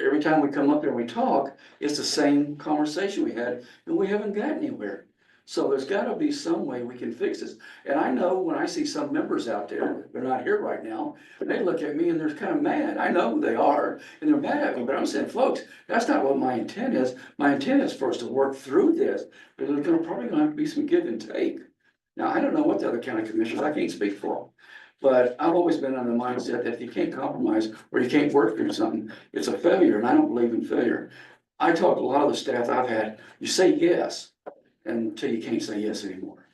every time we come up there and we talk, it's the same conversation we had, and we haven't gotten anywhere. So there's gotta be some way we can fix this. And I know when I see some members out there, they're not here right now, they look at me and they're kind of mad. I know who they are, and they're mad at me, but I'm saying, folks, that's not what my intent is. My intent is for us to work through this, but there's probably gonna have to be some give and take. Now, I don't know what the other county commissioners, I can't speak for them. But I've always been on the mindset that if you can't compromise or you can't work through something, it's a failure, and I don't believe in failure. I talk to a lot of the staff I've had, you say yes until you can't say yes anymore.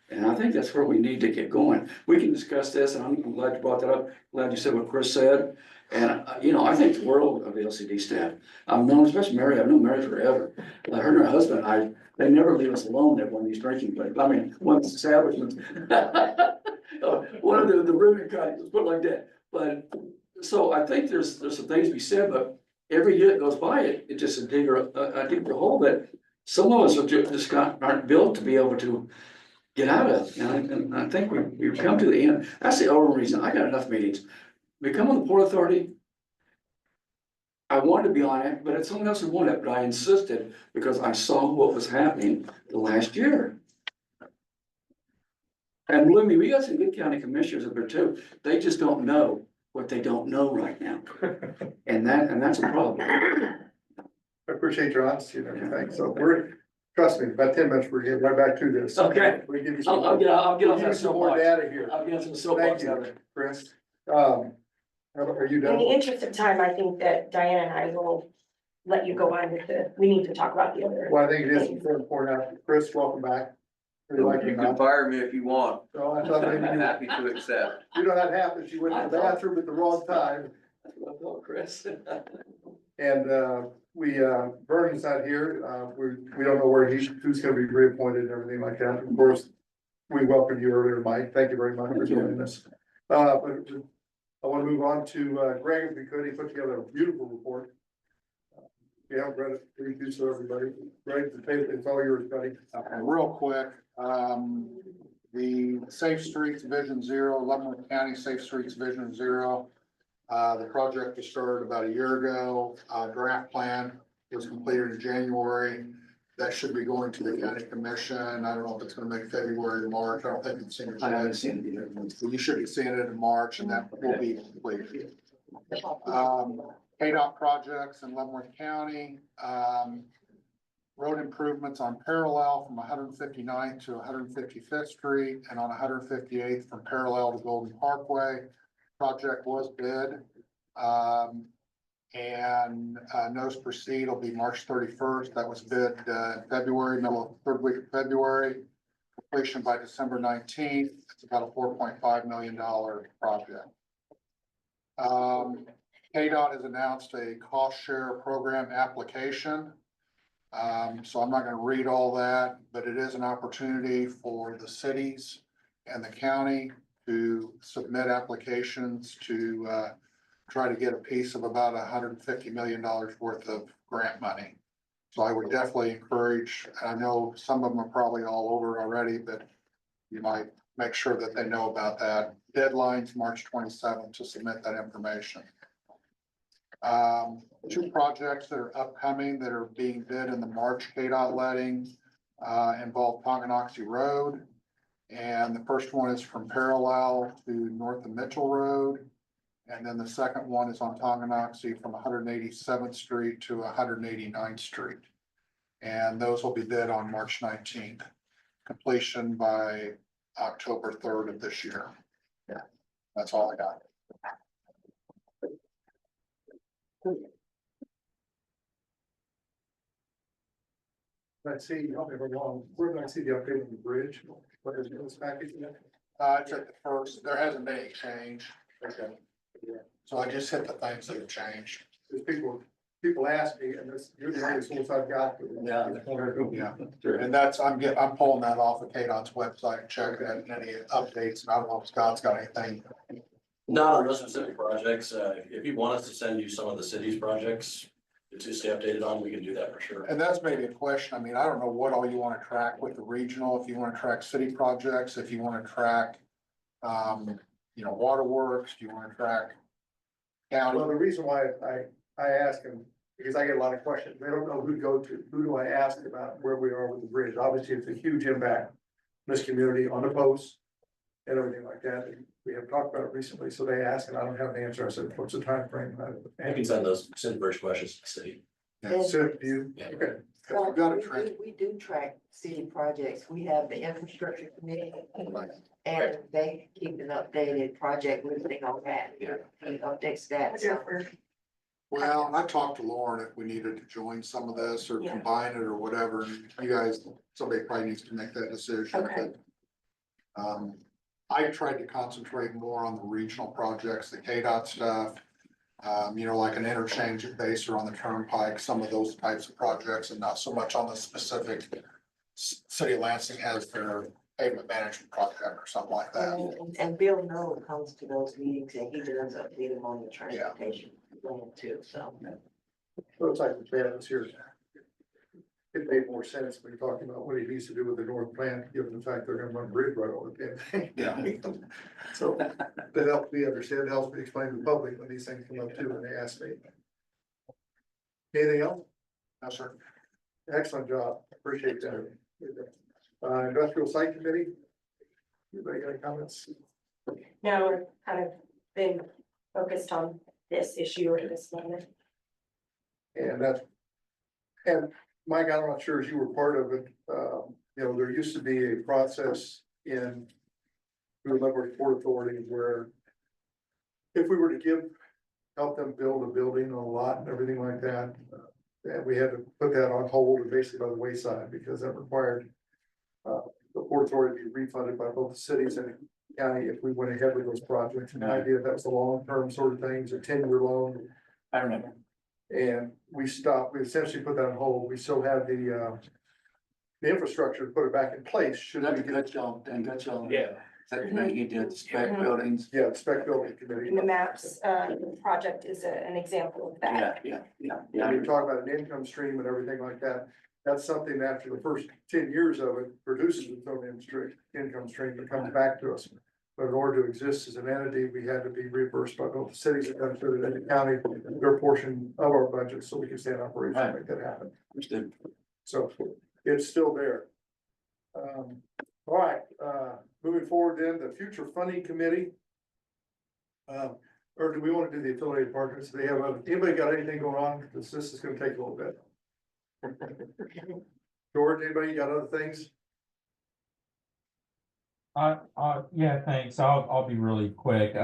And I think that's where we need to get going. We can discuss this, and I'm glad you brought that up, glad you said what Chris said. And, you know, I think the world of the LCD staff, I've known, especially Mary, I've known Mary forever. Her and her husband, they never leave us alone at one of these drinking places, I mean, one of the establishments. One of the ribbon kind, let's put it like that. But, so I think there's some things to be said, but every year that goes by, it just a deeper hole that some of us are just aren't built to be able to get out of. And I think we've come to the end. That's the only reason. I got enough meetings. We come on the Port Authority. I wanted to be on it, but it's someone else who wanted it, but I insisted because I saw what was happening the last year. And believe me, we got some good county commissioners up there too. They just don't know what they don't know right now. And that's a problem. I appreciate your honesty and everything, so trust me, about 10 minutes, we're getting right back to this. Okay. We give you some, I'll get we'll off give you that some more soapbox. data here. I'll get some Thank soapbox out of you, it. Chris. Are you In the done? interest of time, I think that Diana and I will let you go on with we need to talk about the other. Well, I think it is important to point out, Chris, welcome back. Whether you like it or You can not. fire me if you want. So I thought maybe I'm you, happy to accept. you know that happens, you went to the bathroom at the wrong time. Oh, Chris. And, Vernon's not here, we don't know where who's gonna be reappointed and everything like that. Of course, we welcome you earlier, Mike, thank you very much for joining us. But I wanna move on to, Greg, if we could, he put together a beautiful report. If you haven't read it, please do so, everybody. Greg, it's all yours, buddy. Real quick, the Safe Streets Vision Zero, Leavenworth County Safe Streets Vision Zero. The project was started about a year ago. Draft plan was completed in January. That should be going to the county commission. I don't know if it's gonna make February or March. I don't think it's seen it I haven't yet. seen it either. So you should be seeing it in March and that will be completed. KDOT projects in Leavenworth County, road improvements on Parallel from 159th to 155th Street and on 158th from Parallel to Golden Parkway. Project was bid. Notice to proceed will be March 31st. That was bid in February, middle of third week of February. Completion by December 19th. It's about a $4.5 million project. KDOT has announced a cost share program application. So I'm not gonna read all that, but it is an opportunity for the cities and the county to submit applications to try to get a piece of about $150 million worth of grant money. So I would definitely encourage, I know some of them are probably all over already, but you might make sure that they know about that. Deadline's March 27th to submit that information. Two projects that are upcoming that are being bid in the March KDOT letting involve Tonganoxie Road. And the first one is from Parallel to north of Mitchell Road. And then the second one is on Tonganoxie from 187th Street to 189th Street. And those will be bid on March 19th. Completion by October 3rd of this year. Yeah, that's all I got. Let's see, help me if I'm wrong, where did I see the update on the bridge? What is this package? It's at the first, there hasn't been any change. Okay. So I just hit the things that have changed. Because people ask me, and this, you're the only source I've got. Yeah. Yeah, and that's, I'm pulling that off of KDOT's website, and checking any updates, and I don't know if Scott's got anything. Not on those specific projects. If you want us to send you some of the city's projects to stay updated on, we can do that for sure. And that's maybe a question, I mean, I don't know what all you wanna track with the regional, if you wanna track city projects, if you wanna track, waterworks, do you wanna track county? Well, the reason why I ask them, because I get a lot of questions, they don't know who to go to, who do I ask about where we are with the bridge? Obviously, it's a huge impact on this community, on the posts and everything like that. And we have talked about it recently, so they asked, and I don't have an answer. I said, what's the time frame? I can send bridge questions to the city. So, you, Yeah. okay. We've got a trend. We do track city projects. We have the infrastructure committee. And they keep an updated project listing on that. Yeah. He updates that, so. Well, and I talked to Lauren if we needed to join some of this or Yeah. combine it or whatever, and you guys, somebody probably needs to make that decision. Okay. But, I tried to concentrate more on the regional projects, the KDOT stuff. Like an interchange at Base or on the Turnpike, some of those types of projects, and not so much on the specific City of Lansing has their pavement management project or something like that. And Bill Noel comes to those meetings and he does update them on the transportation plan too, so. Looks like the plan is here. It made more sense when you're talking about what he needs to do with the north plan, given the fact they're gonna run a bridge right over the thing. Yeah. So that helps me understand, it helps me explain to the public when these things come up too, and they ask me. Anything else? No, sir. Excellent job. Appreciate that. Industrial Site Committee? Anybody got any comments? Now we're kind of been focused on this issue or this moment. And Mike, I'm not sure if you were part of it, there used to be a process in the Leavenworth Port Authority where if we were to help them build a building on a lot and everything like that, and we had to put that on hold and basically by the wayside because that required the Port Authority to be refunded by both the cities and the county if we went ahead with those projects. And the idea that was a long-term sort of thing, it's a 10-year loan. I remember. And we essentially put that on hold. We still have the infrastructure to put it back in place. Should we That's a get, good job, Dan, good job. Yeah. That committee you did, the spec buildings. yeah, the spec building committee. And the maps, project is an example of that. Yeah. When you talk about an income stream and everything like that, that's something after the first 10 years of it produces its own income stream that comes back to us. But in order to exist as an entity, we had to be reimbursed by both the cities and the county, their portion of our budget, so we can stay in operation and make that happen. Understood. So it's still there. All right, moving forward then, the future funding committee. Or do we want to do the affiliated partners? Do they have, anybody got anything going on? Because this is gonna take a little bit. George, anybody got other things? Yeah, thanks. I'll be really quick.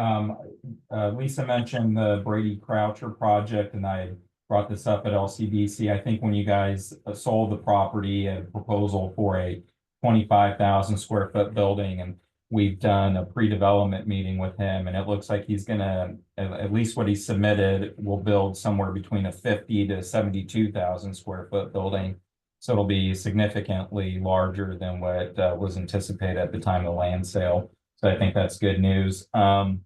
Lisa mentioned the Brady Croucher project, and I brought this up at LCDC. I think when you guys sold the property, a proposal for a 25,000 square foot building, and we've done a pre-development meeting with him, and it looks like he's gonna, at least what he submitted, will build somewhere between a 50 to 72,000 square foot building. So it'll be significantly larger than what was anticipated at the time of the land sale. So I think that's good news. I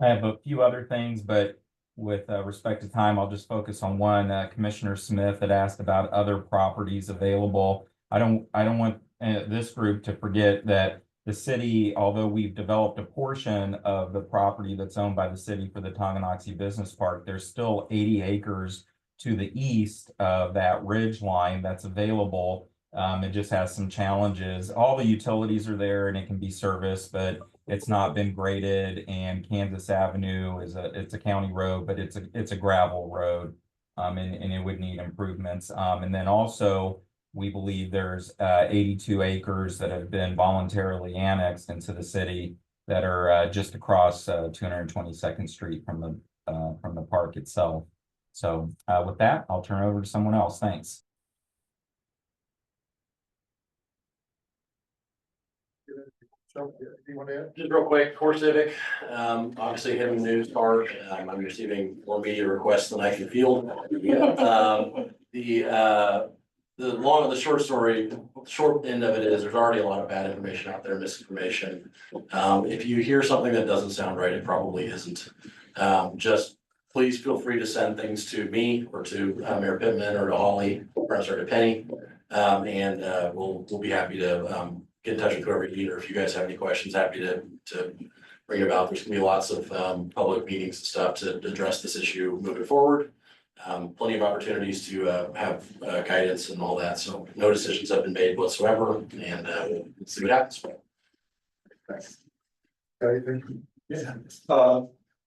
have a few other things, but with respect to time, I'll just focus on one. Commissioner Smith had asked about other properties available. I don't want this group to forget that the city, although we've developed a portion of the property that's owned by the city for the Tonganoxie Business Park, there's still 80 acres to the east of that ridge line that's available. It just has some challenges. All the utilities are there and it can be serviced, but it's not been graded, and Kansas Avenue it's a county road, but it's a gravel road. And it would need improvements. And then also we believe there's 82 acres that have been voluntarily annexed into the city that are just across 222nd Street from the park itself. So with that, I'll turn it over to someone else. Thanks. Just real quick, Core Civic, obviously hitting the news hard. I'm receiving more media requests than I can field. The long and the short story, short end of it is there's already a lot of bad information out there, misinformation. If you hear something that doesn't sound right, it probably isn't. Just please feel free to send things to me or to Mayor Pittman or to Holly or to Penny. And we'll be happy to get in touch with whoever you need, or if you guys have any questions, happy to bring about. There's gonna be lots of public meetings and stuff to address this issue moving forward. Plenty of opportunities to have guidance and all that, so no decisions have been made whatsoever, and we'll see what happens. Yeah.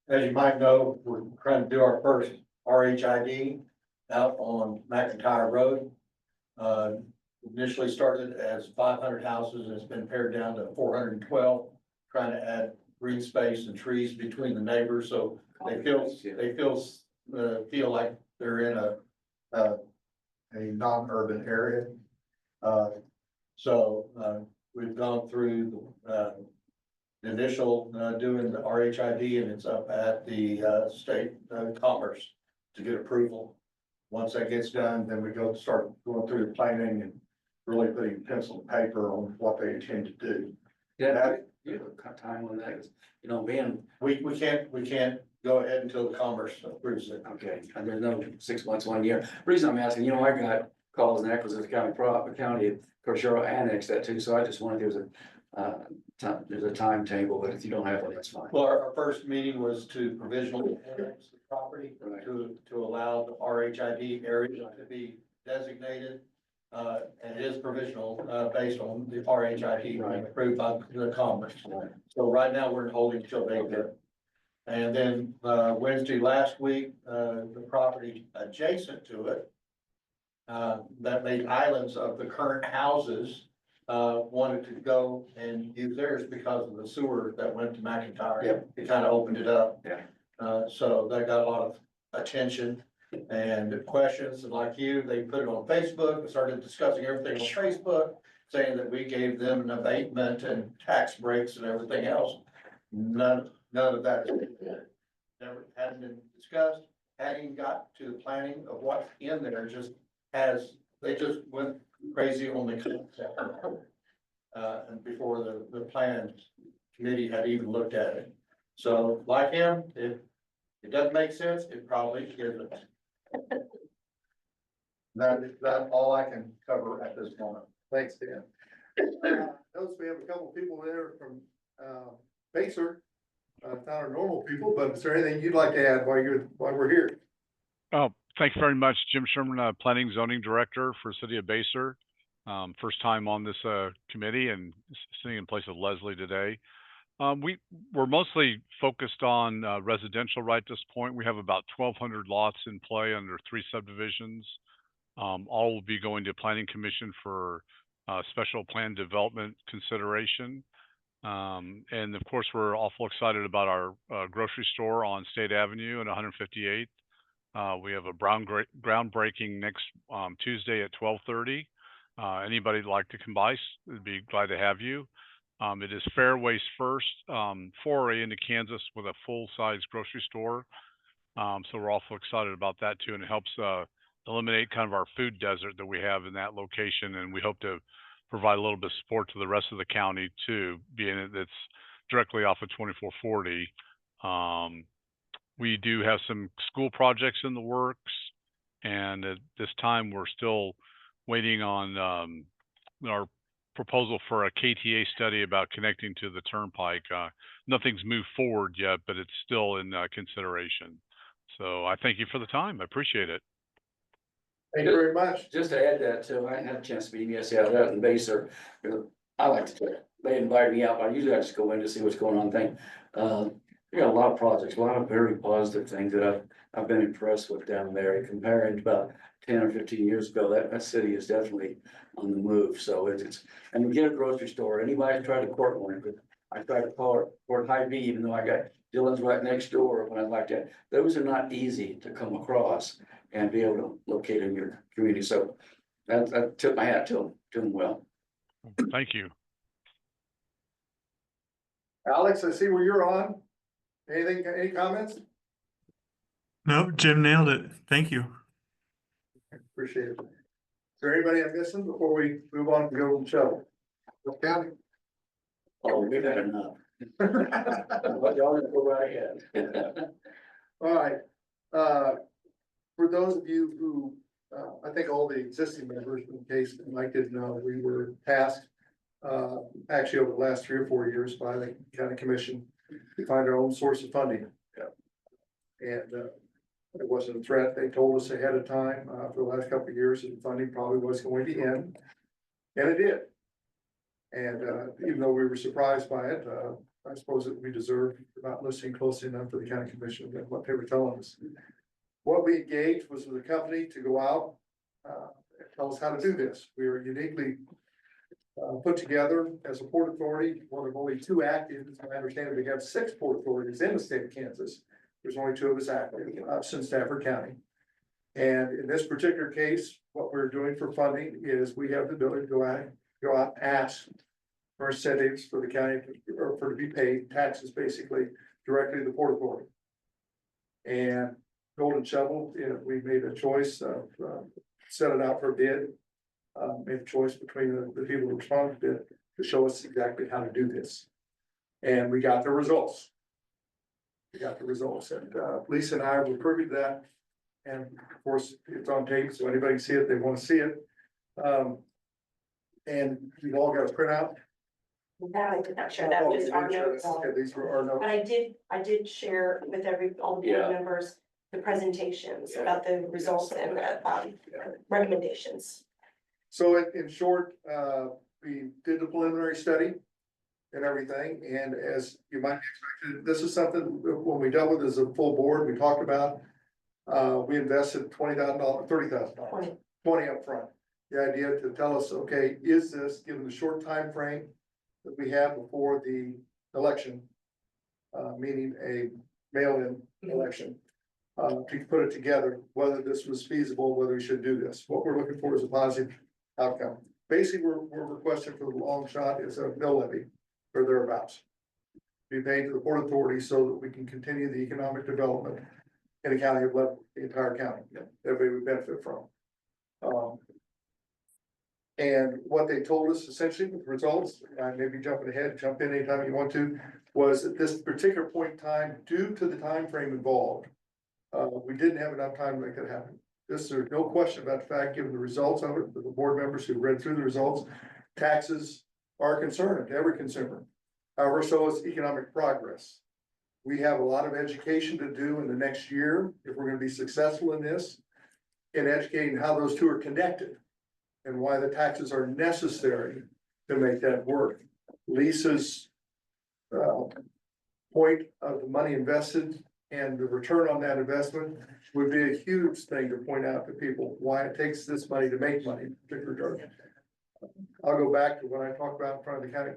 As you might know, we're trying to do our first RHID out on McIntyre Road. Initially started as 500 houses, and it's been pared down to 412, trying to add green space and trees between the neighbors, so they feel like they're in a non-urban area. We've gone through the initial doing the RHID, and it's up at the state commerce to get approval. Once that gets done, then we start going through the planning and really putting pencil and paper on what they intend to do. Yeah, you have a time on that, you know, being. We can't go ahead until the commerce approves it. Okay, and there's no 6 months, 1 year. Reason I'm asking, you know, I got calls and acquisition county, of course, you're annexed that too, so I just wanted, there's a timetable, but if you don't have one, that's fine. Well, our first meeting was to provisionally annex the property to allow the RHID area to be designated. And it is provisional, based on the RHID being approved by the Commerce. So right now we're holding till they get. And then, Wednesday last week, the property adjacent to it, that made islands of the current houses, wanted to go and use theirs because of the sewer that went to McIntyre. Yep. It kind of opened it up. Yeah. So that got a lot of attention and questions, and like you, they put it on Facebook, and started discussing everything on Facebook, saying that we gave them an abatement and tax breaks and everything else. None of that never hadn't been discussed, hadn't got to the planning of what's in there, they just went crazy on the concept. And before the plan committee had even looked at it. So like him, if it doesn't make sense, it probably isn't. That's all I can cover at this moment. Thanks, Dan. Notice we have a couple people there from, Pacer, not our normal people, but is there anything you'd like to add while we're here? Oh, thank you very much, Jim Sherman, Planning Zoning Director for City of Baser. First time on this committee and sitting in place of Leslie today. We're mostly focused on residential right at this point. We have about 1,200 lots in play under 3 subdivisions. All will be going to Planning Commission for special plan development consideration. And of course, we're awful excited about our grocery store on State Avenue and 158th. We have a groundbreaking next Tuesday at 12:30. Anybody'd like to come by, we'd be glad to have you. It is Fairway's first foray into Kansas with a full-size grocery store. So we're also excited about that too, and it helps eliminate kind of our food desert that we have in that location, and we hope to provide a little bit of support to the rest of the county too, being it's directly off of 2440. We do have some school projects in the works, and at this time we're still waiting on our proposal for a KTA study about connecting to the turnpike. Nothing's moved forward yet, but it's still in consideration. So I thank you for the time. I appreciate it. Thank you very much. Just to add that too, I had a chance to meet yesterday. I was out in Baser. I like to, they invited me out, but usually I just go in to see what's going on. We got a lot of projects, a lot of very positive things that I've been impressed with down there. Comparing to about 10 or 15 years ago, that city is definitely on the move. So and we get a grocery store. Anybody tried to court one, but I tried to court Hy-Vee, even though I got Dylan's right next door. When I like that, those are not easy to come across and be able to locate in your community. So that tip my hat to them, doing well. Thank you. Alex, I see where you're on. Any comments? Nope, Jim nailed it. Thank you. Appreciate it. Is there anybody I'm missing before we move on to Golden Shovel? County. Oh, we've had enough. But y'all go right ahead. All right. For those of you who, I think all the existing members, in case Mike didn't know, we were tasked, actually over the last 3 or 4 years by the county commission to find our own source of funding. And it wasn't a threat. They told us ahead of time for the last couple of years that the funding probably was going to end. And it did. And even though we were surprised by it, I suppose that we deserved not listening closely enough to the county commission and what they were telling us. What we engaged was with a company to go out and tell us how to do this. We were uniquely put together as a port authority, one of only 2 active. As I understand it, we have 6 port authorities in the state of Kansas. There's only 2 of us active, us in Stafford County. And in this particular case, what we're doing for funding is we have the ability to go out and ask for incentives for the county or for to be paid taxes, basically directly to the port authority. And Golden Shovel, we made a choice of set it out for a bid. Made a choice between the people who responded to it to show us exactly how to do this. And we got the results. And Lisa and I were privy to that. And of course, it's on tape, so anybody can see it, they want to see it. And you've all got a printout. That I did not share, that was our notes. Okay, these were our notes. But I did share with all the board members the presentations about the results and the recommendations. So in short, we did the preliminary study and everything, and as you might expect, this is something when we dealt with as a full board, we talked about. We invested $20,000, $30,000, 20 up front. The idea to tell us, okay, is this, given the short time frame that we have before the election, meaning a mail-in election, to put it together, whether this was feasible, whether we should do this. What we're looking for is a positive outcome. Basically, we're requesting for the long shot is a mill levy or thereabouts. Be paid to the port authority so that we can continue the economic development in the county of Leavenworth, the entire county. Everybody would benefit from. And what they told us essentially with results, I may be jumping ahead, jump in anytime you want to, was at this particular point in time, due to the time frame involved, we didn't have enough time to make that happen. there's no question about the fact, given the results of it, the board members who read through the results, taxes are a concern to every consumer. However, so is economic progress. We have a lot of education to do in the next year, if we're gonna be successful in this, in educating how those two are connected and why the taxes are necessary to make that work. Lisa's point of the money invested and the return on that investment would be a huge thing to point out to people, why it takes this money to make money in particular regard. I'll go back to what I talked about in front of the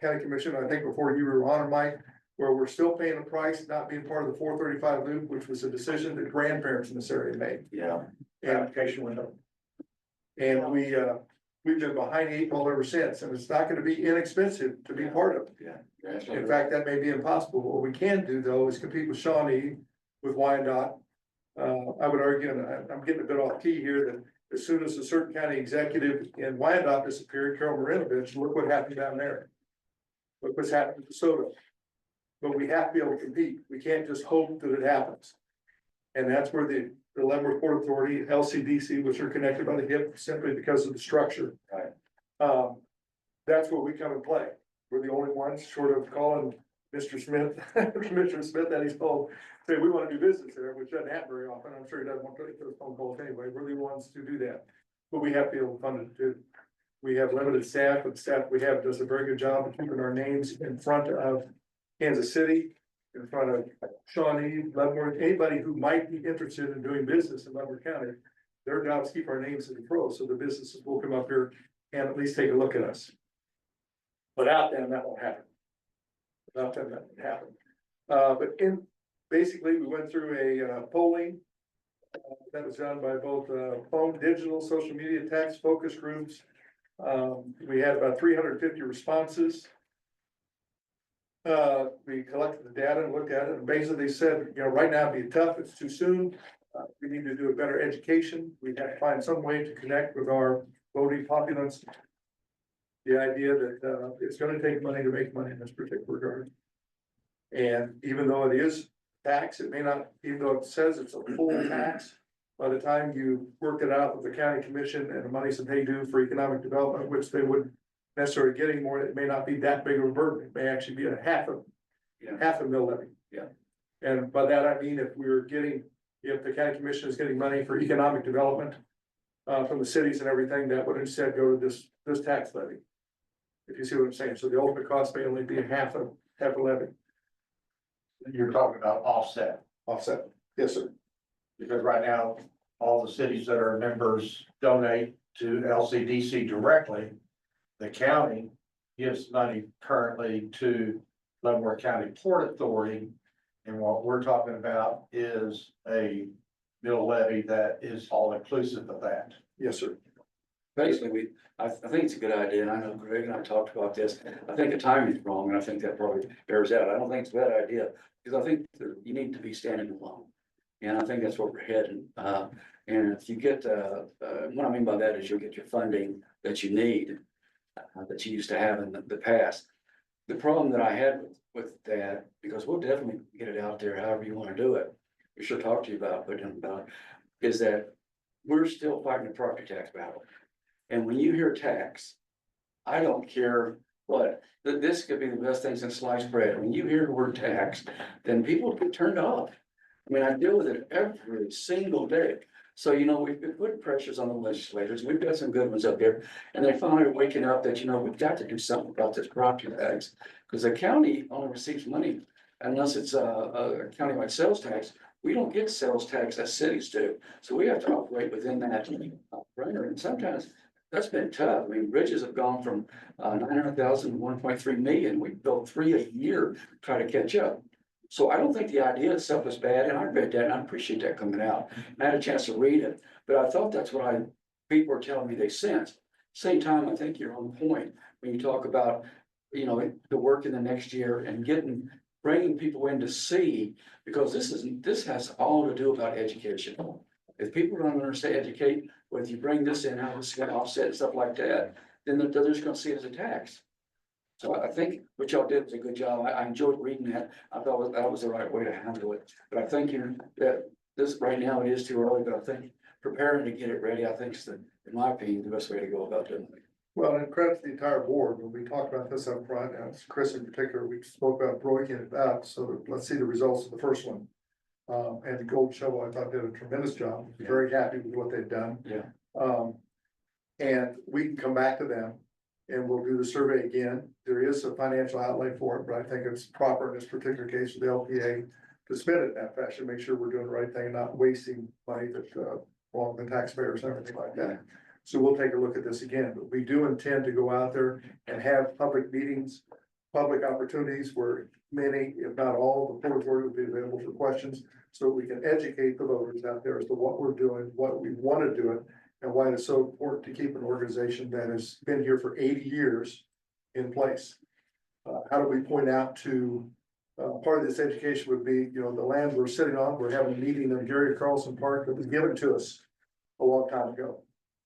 county commission, I think before you were on, Mike, where we're still paying a price, not being part of the 435 loop, which was a decision that grandparents in this area made. Yeah. Application window. And we've been behind the 8 ball ever since, and it's not gonna be inexpensive to be part of it. Yeah. In fact, that may be impossible. What we can do though is compete with Shawnee, with Wyandotte. I would argue, and I'm getting a bit off key here, that as soon as a certain county executive in Wyandotte disappeared, Carol Marinovich, look what happened down there. Look what's happened to DeSoto. But we have to be able to compete. We can't just hope that it happens. And that's where the Leavenworth Port Authority, LCDC, which are connected by the hip simply because of the structure. Right. That's where we come and play. We're the only ones short of calling Mr. Smith, Commissioner Smith, that he's called, say, we want to do business there, which doesn't happen very often. I'm sure he doesn't want to take those phone calls anyway. We're the ones to do that. But we have to be able to fund it too. We have limited staff, but the staff we have does a very good job of keeping our names in front of Kansas City, in front of Shawnee, Leavenworth, anybody who might be interested in doing business in Leavenworth County. Their job is to keep our names in the pros, so the businesses will come up here and at least take a look at us. Without them, that won't happen. Without them, that won't happen. But basically, we went through a polling that was done by both phone, digital, social media, tax focus groups. We had about 350 responses. We collected the data and looked at it, and basically said, you know, right now it'd be tough, it's too soon. We need to do a better education. We have to find some way to connect with our voting populace. The idea that it's gonna take money to make money in this particular regard. And even though it is tax, it may not, even though it says it's a full tax, by the time you work it out with the county commission and the monies that they do for economic development, which they wouldn't necessarily getting more, it may not be that big of a burden. It may actually be a half a mill levy. Yeah. And by that, I mean, if the county commission is getting money for economic development from the cities and everything, that would instead go to this tax levy. If you see what I'm saying. So the ultimate cost may only be half a levy. You're talking about offset. Offset. Yes, sir. Because right now, all the cities that are members donate to LCDC directly. The county gives money currently to Leavenworth County Port Authority. And what we're talking about is a mill levy that is all inclusive of that. Yes, sir. Basically, I think it's a good idea, and I know Greg and I talked about this. I think the timing is wrong, and I think that probably bears out. I don't think it's a bad idea, because I think that you need to be standing alone. And I think that's where we're heading. And if you get, what I mean by that is you'll get your funding that you need, that you used to have in the past. The problem that I had with that, because we'll definitely get it out there however you want to do it. We should talk to you about, is that we're still fighting a property tax battle. And when you hear tax, I don't care what, this could be the best thing since sliced bread. When you hear the word tax, then people get turned off. I mean, I deal with it every single day. So, you know, we've been putting pressures on the legislators. We've got some good ones up here. And they finally are waking up that, you know, we've got to do something about this property tax. Because the county only receives money unless it's a countywide sales tax. We don't get sales tax as cities do. So we have to operate within that runner. And sometimes that's been tough. I mean, bridges have gone from 900,000 to 1.3 million. We built 3 a year to try to catch up. So I don't think the idea itself is bad, and I read that and I appreciate that coming out. I had a chance to read it, but I thought that's what people were telling me they sensed. Same time, I think you're on point when you talk about, you know, the work in the next year and bringing people in to see, because this has all to do about education. If people don't understand educate, whether you bring this in, how this is going to offset and stuff like that, then they're just going to see it as a tax. So I think what y'all did was a good job. I enjoyed reading that. I thought that was the right way to handle it. But I think that this right now it is too early, but I think preparing to get it ready, I think is in my opinion, the best way to go about doing it. Well, and credit to the entire board, when we talked about this up front, and it's Chris in particular, we spoke about breaking it out, so let's see the results of the first one. And the Gold Shovel, I thought did a tremendous job, very happy with what they've done. Yeah. And we can come back to them and we'll do the survey again. There is a financial outlay for it, but I think it's proper in this particular case for the LPA to spend it in that fashion, make sure we're doing the right thing and not wasting money that, belongs to the taxpayers and everything like that. So we'll take a look at this again, but we do intend to go out there and have public meetings, public opportunities where many, if not all, the Port Authority will be available for questions. So we can educate the voters out there as to what we're doing, what we want to do it, and why it's so important to keep an organization that has been here for 80 years in place. How do we point out to, part of this education would be, you know, the land we're sitting on, we're having a meeting in Gary Carlson Park that was given to us a long time ago.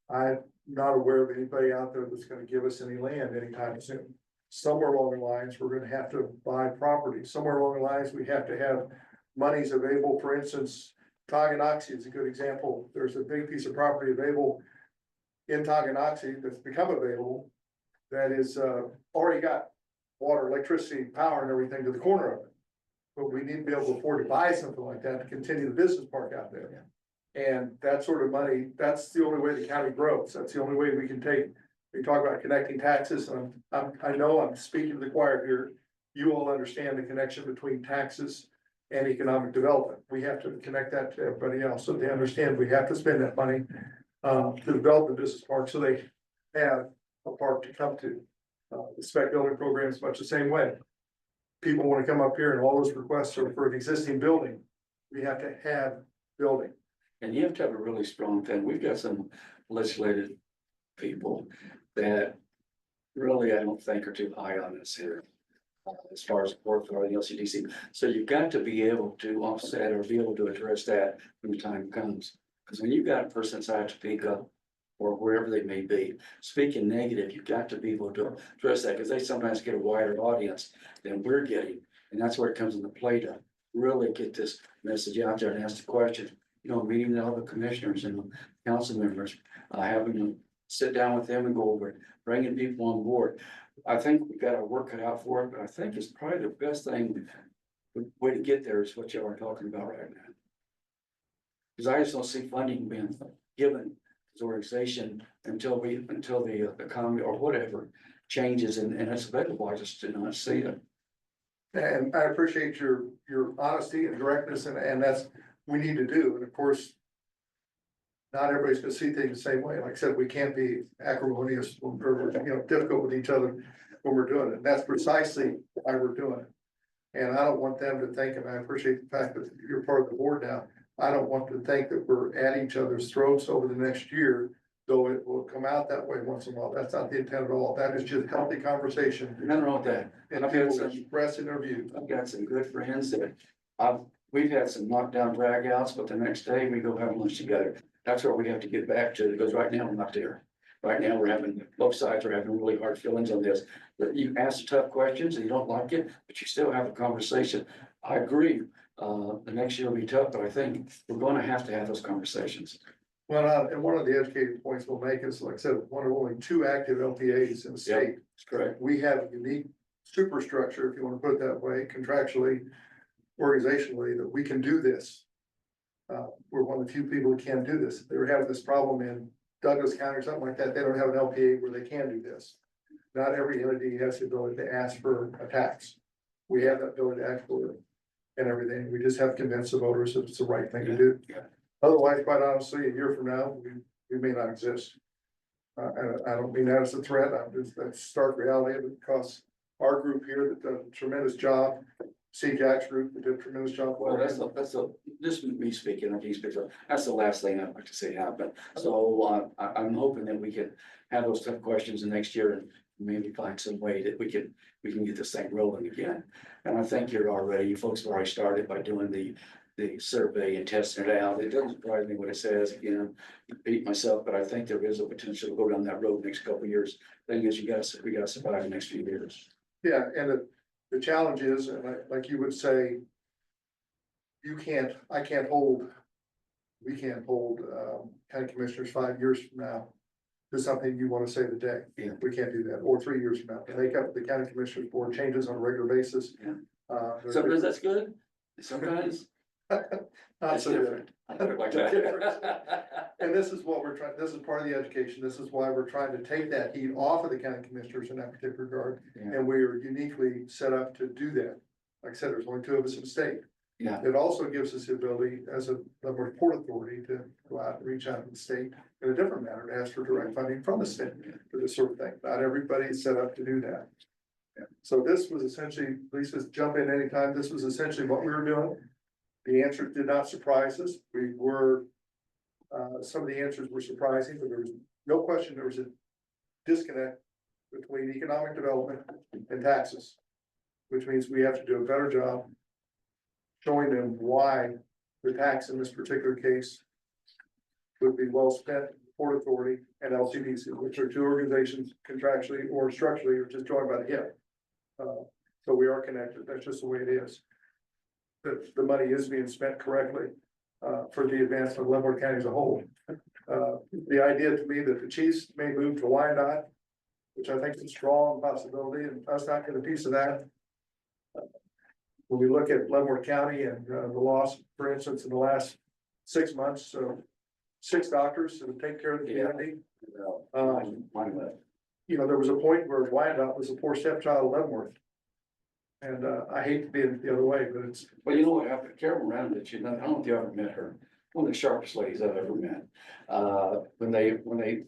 I'm not aware of anybody out there that's gonna give us any land anytime soon. Somewhere along the lines, we're gonna have to buy property. Somewhere along the lines, we have to have monies available. For instance, Tonganoxie is a good example. There's a big piece of property available in Tonganoxie that's become available that is already got water, electricity, power and everything to the corner of it. But we need to be able to afford to buy something like that to continue the business park out there. And that sort of money, that's the only way the county grows. That's the only way we can take, we talk about connecting taxes, and I know I'm speaking to the choir here. You all understand the connection between taxes and economic development. We have to connect that to everybody else, so they understand we have to spend that money to develop the business park, so they have a park to come to. The spec building program is much the same way. People want to come up here and all those requests are for an existing building. We have to have building. And you have to have a really strong thing. We've got some legislative people that really, I don't think are too high on this here. As far as the Port Authority, the LCDC. So you've got to be able to offset or be able to address that when the time comes. Because when you've got a person inside Topeka or wherever they may be, speaking negative, you've got to be able to address that, because they sometimes get a wider audience than we're getting. And that's where it comes into play to really get this message out there and ask the question. You know, meeting all the commissioners and council members, having them sit down with them and go over it, bringing people on board. I think we've got our work cut out for it, but I think it's probably the best thing, the way to get there is what you are talking about right now. Because I just don't see funding being given to this organization until the economy or whatever changes and it's available. I just do not see it. And I appreciate your honesty and directness, and that's, we need to do, and of course, not everybody's gonna see things the same way. Like I said, we can't be acrimonious or, difficult with each other when we're doing it. And that's precisely why we're doing it. And I don't want them to think, and I appreciate the fact that you're part of the board now, I don't want to think that we're at each other's throats over the next year, though it will come out that way once in a while. That's not the intent at all. That is just healthy conversation. Nothing wrong with that. And people expressing their views. I've got some good friends that we've had some knockdown dragouts, but the next day we go have lunch together. That's where we have to get back to, because right now we're not there. Right now, we're having, both sides are having really hard feelings on this. But you ask the tough questions and you don't like it, but you still have a conversation. I agree, the next year will be tough, but I think we're gonna have those conversations. Well, and one of the educated points we'll make is, like I said, one of only 2 active LPAs in the state. That's correct. We have a unique superstructure, if you want to put it that way, contractually, organizationally, that we can do this. We're one of the few people who can do this. They were having this problem in Douglas County or something like that. They don't have an LPA where they can do this. Not every entity has the ability to ask for a tax. We have that ability to ask for it and everything. We just have to convince the voters that it's the right thing to do. Yeah. Otherwise, quite honestly, a year from now, we may not exist. And I don't mean that as a threat. That's stark reality, because our group here that does a tremendous job, CJAC's group that did a tremendous job. Well, this is me speaking, that's the last thing I'd like to see happen. So, I'm hoping that we can have those tough questions the next year and maybe find some way that we can get this thing rolling again. And I think you folks have already started by doing the survey and testing it out. It doesn't surprise me what it says, again, beat myself, but I think there is a potential to go down that road next couple of years. Thing is, we gotta survive the next few years. Yeah, and the challenge is, and like you would say, I can't hold we can't hold, county commissioners 5 years from now to something you want to say today. Yeah. We can't do that, or 3 years from now. The makeup of the county commissioners board changes on a regular basis. Yeah. There's Sometimes that's good, sometimes not it's so good. different. I put it like that. And this is what we're trying, this is part of the education. This is why we're trying to take that heat off of the county commissioners in that particular regard. Yeah. And we are uniquely set up to do that. Like I said, there's only 2 of us in the state. Yeah. It also gives us the ability as a Leavenworth Port Authority to go out and reach out to the state in a different manner, to ask for direct funding from the state for this sort of thing. Not everybody is set up to do that. So this was essentially, Lisa's jump in anytime. This was essentially what we were doing. The answer did not surprise us. We were, some of the answers were surprising, but there was no question there was a disconnect between economic development and taxes, which means we have to do a better job showing them why the tax in this particular case would be well spent. Port Authority and LCDC, which are 2 organizations contractually or structurally, or just joined by the hip. So we are connected. That's just the way it is. The money is being spent correctly for the advancement of Leavenworth County as a whole. The idea to me that the Chiefs may move to Wyandotte, which I think is a strong possibility, and us not get a piece of that. When we look at Leavenworth County and the loss, for instance, in the last 6 months, so 6 doctors to take care of the community. You know, there was a point where Wyandotte was a poor stepchild of Leavenworth. And I hate to be the other way, but it's. Well, you know what, after Carol Roundage, I don't know if you ever met her, one of the sharpest ladies I've ever met. When they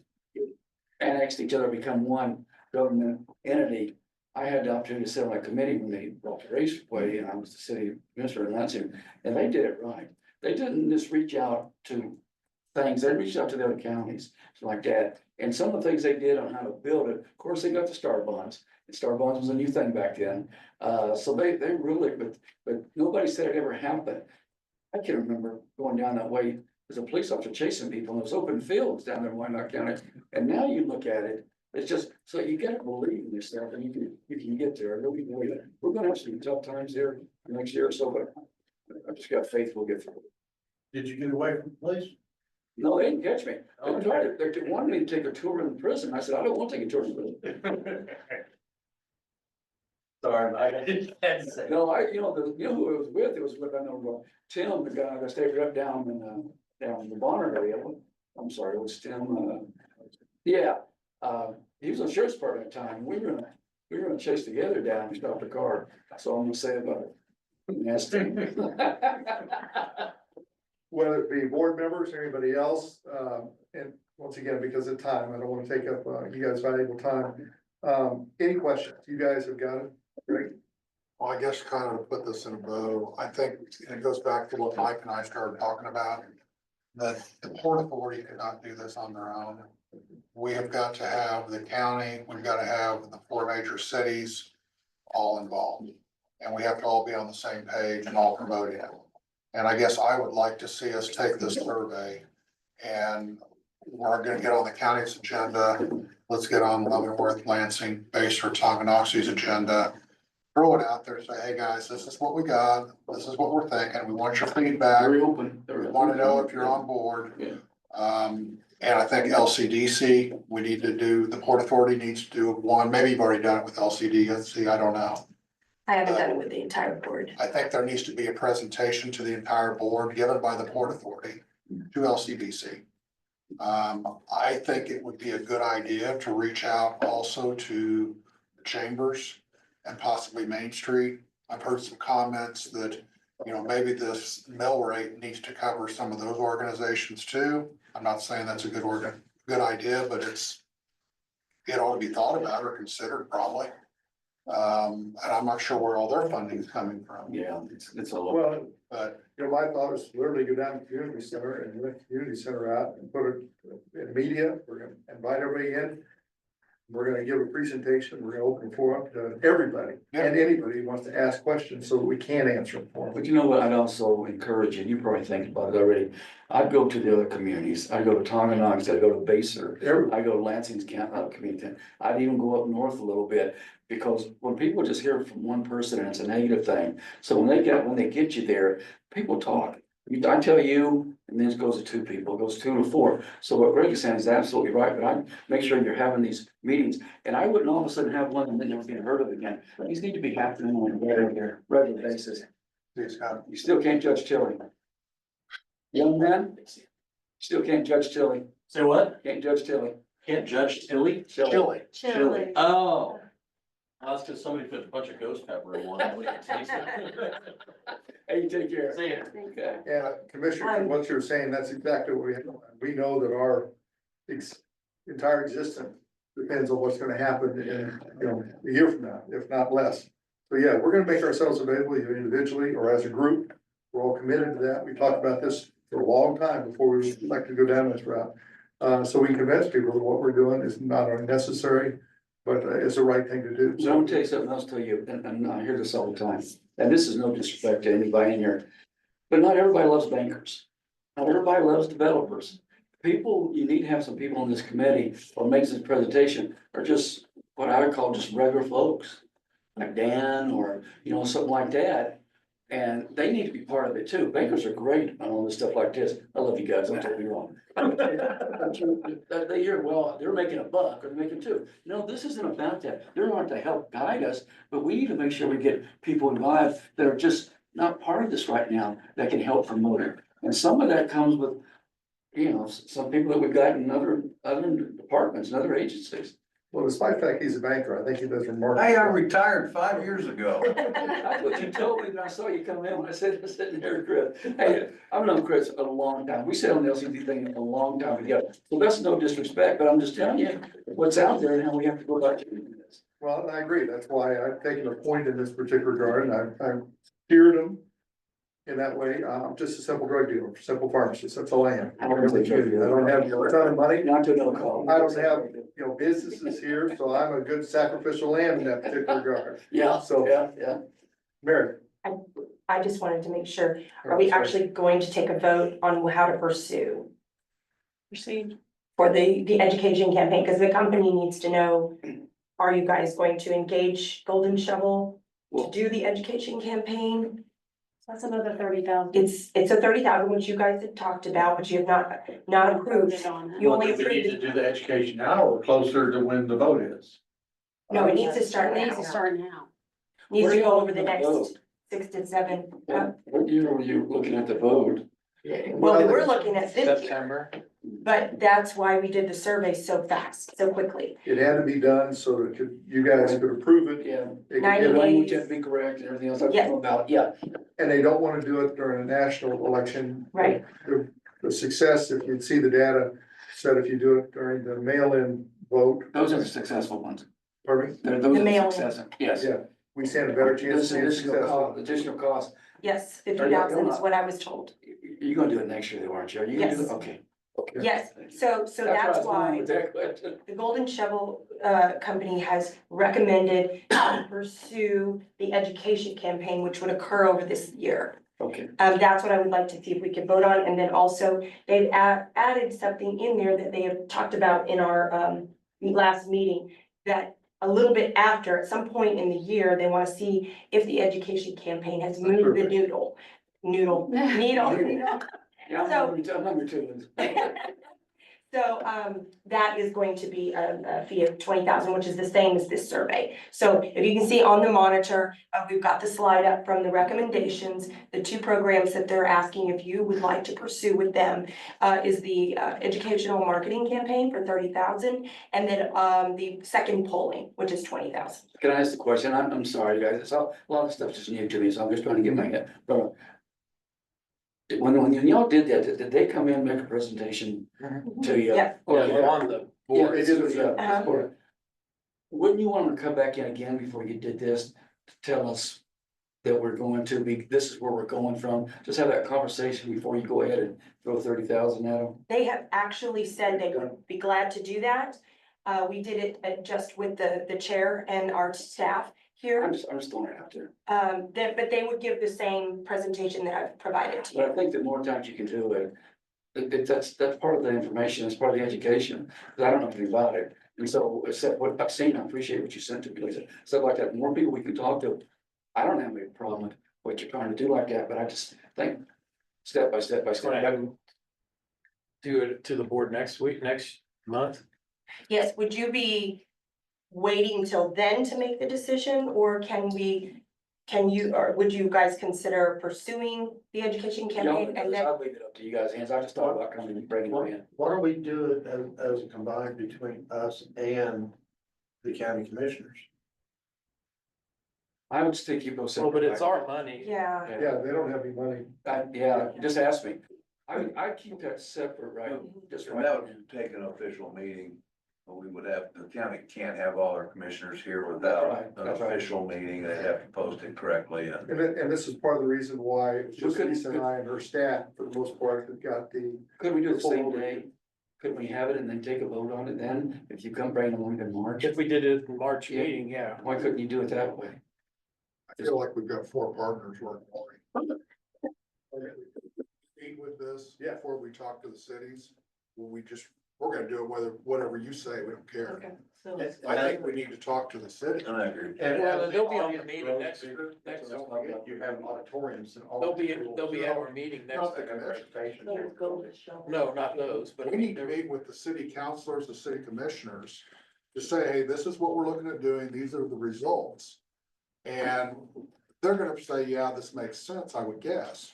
annexed each other, become one government entity, I had the opportunity to sit on a committee when they brought the raceway, and I was the city administrator in Lansing, and they did it right. They didn't just reach out to things, they reached out to the other counties, like that. And some of the things they did on how to build it, of course, they got the Star Bonds. And Star Bonds was a new thing back then. So they really, but nobody said it ever happened. I can remember going down that way as a police officer chasing people, and it was open fields down there in Wyandotte County. And now you look at it, it's just, so you gotta believe in yourself, and you can get there. I really believe it. We're gonna have some tough times there next year or so, but I just got faith we'll get through it. Did you get away from the police? No, they didn't catch me. They wanted me to take a tour in the prison. I said, I don't want to take a tour in prison. Sorry, Mike, I didn't have to say. No, you know who it was with? It was with, I know, Tim, the guy that stayed right down in the Bonner area. I'm sorry, it was Tim, yeah. He was on the sheriff's department at the time. We were gonna chase together down and stop the car. That's all I'm gonna say about it. Nasty. Whether it be board members or anybody else, and once again, because of time, I don't want to take up you guys' valuable time. Any questions? You guys have got it, great. Well, I guess kind of to put this in a bow, I think it goes back to what Mike and I started talking about. That the Port Authority could not do this on their own. We have got to have the county, we've got to have the 4 major cities all involved. And we have to all be on the same page and all promoting it. And I guess I would like to see us take this survey, and we're gonna get on the county's agenda. Let's get on Leavenworth, Lansing, Basehor, Tonganoxie's agenda. Throw it out there, say, hey guys, this is what we got. This is what we're thinking. We want your feedback. Very open. We want to know if you're on board. Yeah. And I think LCDC, we need to do, the Port Authority needs to do one. Maybe you've already done it with LCDC, I don't know. I haven't done it with the entire board. I think there needs to be a presentation to the entire board given by the Port Authority to LCDC. I think it would be a good idea to reach out also to the chambers and possibly Main Street. I've heard some comments that, you know, maybe this mill rate needs to cover some of those organizations too. I'm not saying that's a good idea, but it ought to be thought about or considered probably. And I'm not sure where all their funding is coming from. Yeah, it's a lot. Well, But you know, my thought is literally go down to the community center and let the community center out and put it in media. We're gonna invite everybody in. We're gonna give a presentation. We're gonna open the forum to everybody and anybody who wants to ask questions so that we can answer them for them. But you know what, I'd also encourage you, you probably think about it already, I'd go to the other communities, I'd go to Tonganoxie, I'd go to Basehor, I'd go to Lansing's community, I'd even go up north a little bit. Because when people just hear from one person and it's a negative thing, so when they get you there, people talk. I tell you, and then it goes to two people, it goes 2 to 4. So what Greg is saying is absolutely right, but I make sure you're having these meetings. And I wouldn't all of a sudden have one and then never get heard of again. These need to be happening on a regular basis. You still can't judge Tilly. Young man, still can't judge Tilly. Say what? Can't judge Tilly. Can't judge Tilly? Tilly. Chili. Oh. That's because somebody put a bunch of ghost pepper in one. Hey, you take care. See ya. Okay. Yeah, Commissioner, what you're saying, that's exactly what we know that our entire existence depends on what's gonna happen in, a year from now, if not less. So yeah, we're gonna make ourselves available either individually or as a group. We're all committed to that. We talked about this for a long time before we like to go down this route. So we convince people that what we're doing is not unnecessary, but it's the right thing to do. So I'm gonna tell you something else to you, and I hear this all the time, and this is no disrespect to anybody in here. But not everybody loves bankers. Not everybody loves developers. People, you need to have some people on this committee or makes this presentation are just what I would call just regular folks. Like Dan or, something like that. And they need to be part of it too. Bankers are great on all this stuff like this. I love you guys, don't get me wrong. They hear, well, they're making a buck or they're making two. No, this isn't about that. They're on to help guide us, but we need to make sure we get people involved that are just not part of this right now that can help promote it. And some of that comes with, some people that we've got in other departments and other agencies. Well, despite the fact he's a banker, I think he does remarkable. Hey, I retired 5 years ago. That's what you told me when I saw you come in, when I said, I'm sitting there, Chris. Hey, I've known Chris a long time. We sat on the LCD thing a long time together. So that's no disrespect, but I'm just telling you what's out there and how we have to go about doing this. Well, I agree. That's why I've taken a point in this particular regard, and I've steered him in that way. I'm just a simple drug dealer, simple pharmacist. That's all I am. I don't have a ton of money. Not to know call. I don't have, businesses here, so I'm a good sacrificial lamb in that particular regard. Yeah, So, yeah. Mary. I just wanted to make sure, are we actually going to take a vote on how to pursue? Proceed. For the education campaign, because the company needs to know, are you guys going to engage Golden Shovel to do the education campaign? That's another 30,000. It's a 30,000, which you guys had talked about, but you have not approved. You only Do we need to approved, do the education now or closer to when the vote is? no, it needs to start It needs to now. start now. Needs to go over the Where are you going next 6 to 7. What year were you looking at the vote? Well, we're looking at this year, September. but that's why we did the survey so fast, so quickly. It had to be done so that you guys could approve it. Yeah. It could 90 get- The language days. had to be correct and everything else I was Yeah. talking about, yeah. And they don't want to do it during a national election. Right. The success, if you'd see the data, said if you do it during the mail-in vote, Those are the successful ones. pardon me? Those The are the mail-in. successful, yes. Yeah, we stand a better chance There's of being additional cost. Yes, 50,000 is what I was told. You're gonna do it next year, though, aren't you? Are you gonna do it? Yes. Okay. Okay. Yes, so that's where I was going why with that question. the Golden Shovel company has recommended to pursue the education campaign, which would occur over this year. Okay. That's what I would like to see if we could vote on, and then also they've added something in there that they have talked about in our last meeting. That a little bit after, at some point in the year, they wanna see if the education campaign has moved the needle. Needle. Yeah, I'm number two. So, that is going to be a fee of 20,000, which is the same as this survey. So if you can see on the monitor, we've got the slide up from the recommendations. The 2 programs that they're asking if you would like to pursue with them is the educational marketing campaign for 30,000, and then the second polling, which is 20,000. Can I ask the question? I'm sorry, guys. It's all, a lot of stuff just new to me, so I'm just trying to get my head. When y'all did that, did they come in and make a presentation to you? Yeah. Okay. On the Yeah, They did it, yeah. Uh-huh. Wouldn't you want to come back in again before you did this, to tell us that we're going to be, this is where we're going from? Just have that conversation before you go ahead and throw 30,000 at them? They have actually said they would be glad to do that. We did it just with the chair and our staff here. I'm just throwing it out there. But they would give the same presentation that I've provided to you. But I think the more times you can do it, that's part of the information, it's part of the education, because I don't know anything about it. And so, except what I've seen, I appreciate what you sent to me, Lisa. Stuff like that, the more people we can talk to, I don't have any problem with what you're trying to do like that, but I just think step by step by step. Gonna have them do it to the board next month. Yes, would you be waiting till then to make the decision, or or would you guys consider pursuing the education campaign and then? I'll leave it up to you guys' hands. I just thought about coming and bringing it in. Why don't we do it as a combined between us and the county commissioners? I would stick you both. Well, but it's our money. Yeah, Yeah, they don't have any money. Yeah, just ask me. I keep that separate, right? Just And that would take an official meeting. We would have, the county can't have all our commissioners here without an That's right. official meeting. They have to post it correctly and. And this is part of the reason why it's just Could- Lisa and I and her staff, for the most part, that got the. Could we do it the same day? Couldn't we have it and then take a vote on it then? If you come bring it along in March, If we did it in March Yeah. meeting, yeah. why couldn't you do it that way? I feel like we've got 4 partners working on it. Meet with this, before we talk to the cities, we're gonna do it whatever you say, we don't care. okay, so. I think we need to talk to the city. And I agree. And Well, they'll be on the audience meeting grows next, bigger, next, so don't forget you have auditoriums and all. they'll be at our meeting next. Not the commission. No, not those, but. We need to meet with the city councilors, the city commissioners, to say, hey, this is what we're looking at doing, these are the results. And they're gonna say, yeah, this makes sense, I would guess.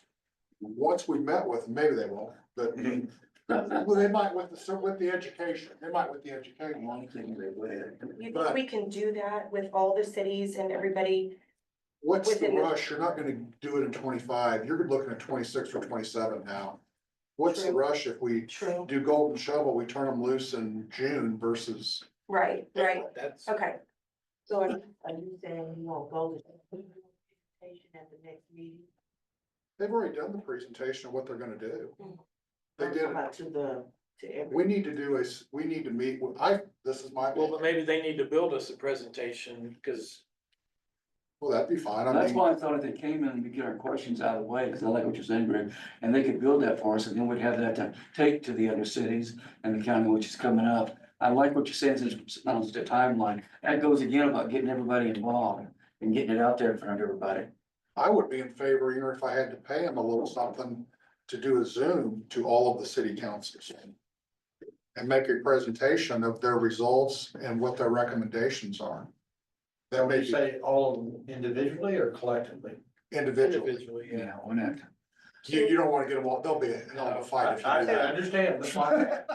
Once we met with them, maybe they won't, but well, they might with the education, they might with the education. One thing they would. You think we can do that with all the cities and everybody? What's the Within the- rush? You're not gonna do it in 25, you're looking at 26 or 27 now. What's the True. rush if we True. do golden shovel, we turn them loose in June versus? Right, right, That's. okay. So are you saying you won't go to the presentation at the next meeting? They've already done the presentation of what they're gonna do. They I'm did, talking about to every. we need to meet with, this is my, Well, but maybe they need to build us a presentation, because well, that'd be fine. I That's mean, why I thought if they came in and we get our questions out of the way, because I like what you're saying, Greg, and they could build that for us, and then we'd have that to take to the other cities and the county, which is coming up. I like what you're saying, since it's the timeline. That goes again about getting everybody involved and getting it out there in front of everybody. I would be in favor, even if I had to pay them a little something to do a Zoom to all of the city councils. And make a presentation of their results and what their recommendations are. That may They be say all of them individually or collectively? individually. Yeah, why not? You don't wanna get them all, there'll be a hell of a fight if you do that. understand, that's why. I'm not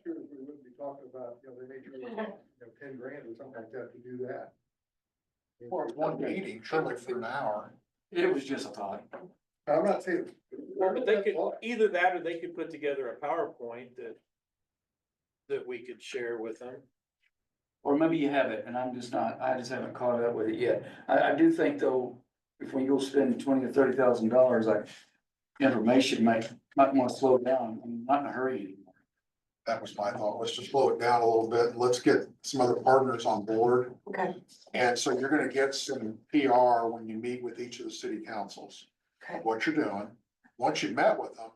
sure we wouldn't be talking about, they may charge, 10 grand or something like that to do that. Or one meeting, surely for an hour. It was just a thought. I'm not saying. Well, but they could, either that or they could put together a PowerPoint that we could share with them. Or maybe you have it, and I just haven't caught up with it yet. I do think though, if we go spend $20,000 or $30,000, like information might want to slow down. I'm not in a hurry anymore. That was my thought, let's just slow it down a little bit, and let's get some other partners on board. Okay, And so you're gonna get some PR when you meet with each of the city councils. Okay. What you're doing, once you've met with them,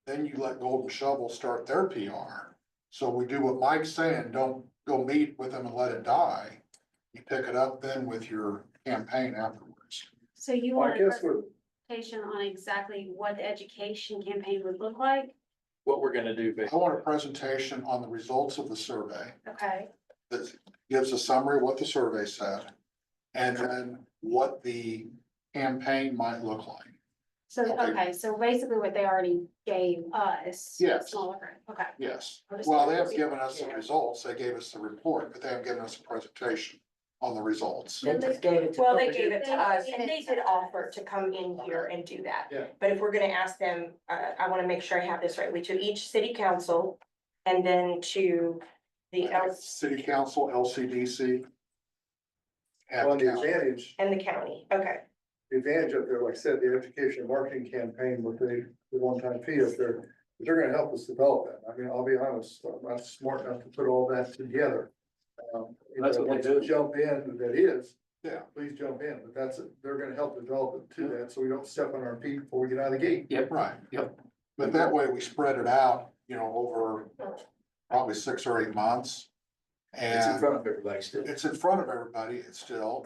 then you let Golden Shovel start their PR. So we do what Mike's saying, don't go meet with them and let it die. You pick it up then with your campaign afterwards. So you Well, I want a guess we're, presentation on exactly what the education campaign would look like? What we're gonna do, I basically. want a presentation on the results of the survey Okay, that gives a summary of what the survey said. And then what the campaign might look like. so, Okay. okay, so basically what they already gave us. Yes. Smaller, okay. Yes, well, they haven't given us the results, they gave us the report, but they haven't given us a presentation on the results. They just gave it to. well, they gave it to us and they did offer to come in here and do that. Yeah. But if we're gonna ask them, I wanna make sure I have this right, to each city council and then to the City council, LCDC. on And the county. advantage, and the county, okay, the advantage up there, like I said, the education and marketing campaign with the one-time fee up there, they're gonna help us develop that. I mean, I'll be honest, I'm not smart enough to put all that together. That's what they once do. you jump in, that is, Yeah, please jump in, but they're gonna help develop it to that, so we don't step on our feet before we get out of the gate. Yep, right, yep. but that way we spread it out, over probably 6 or 8 months. It's in And front of everybody still. it's in front of everybody, it's still,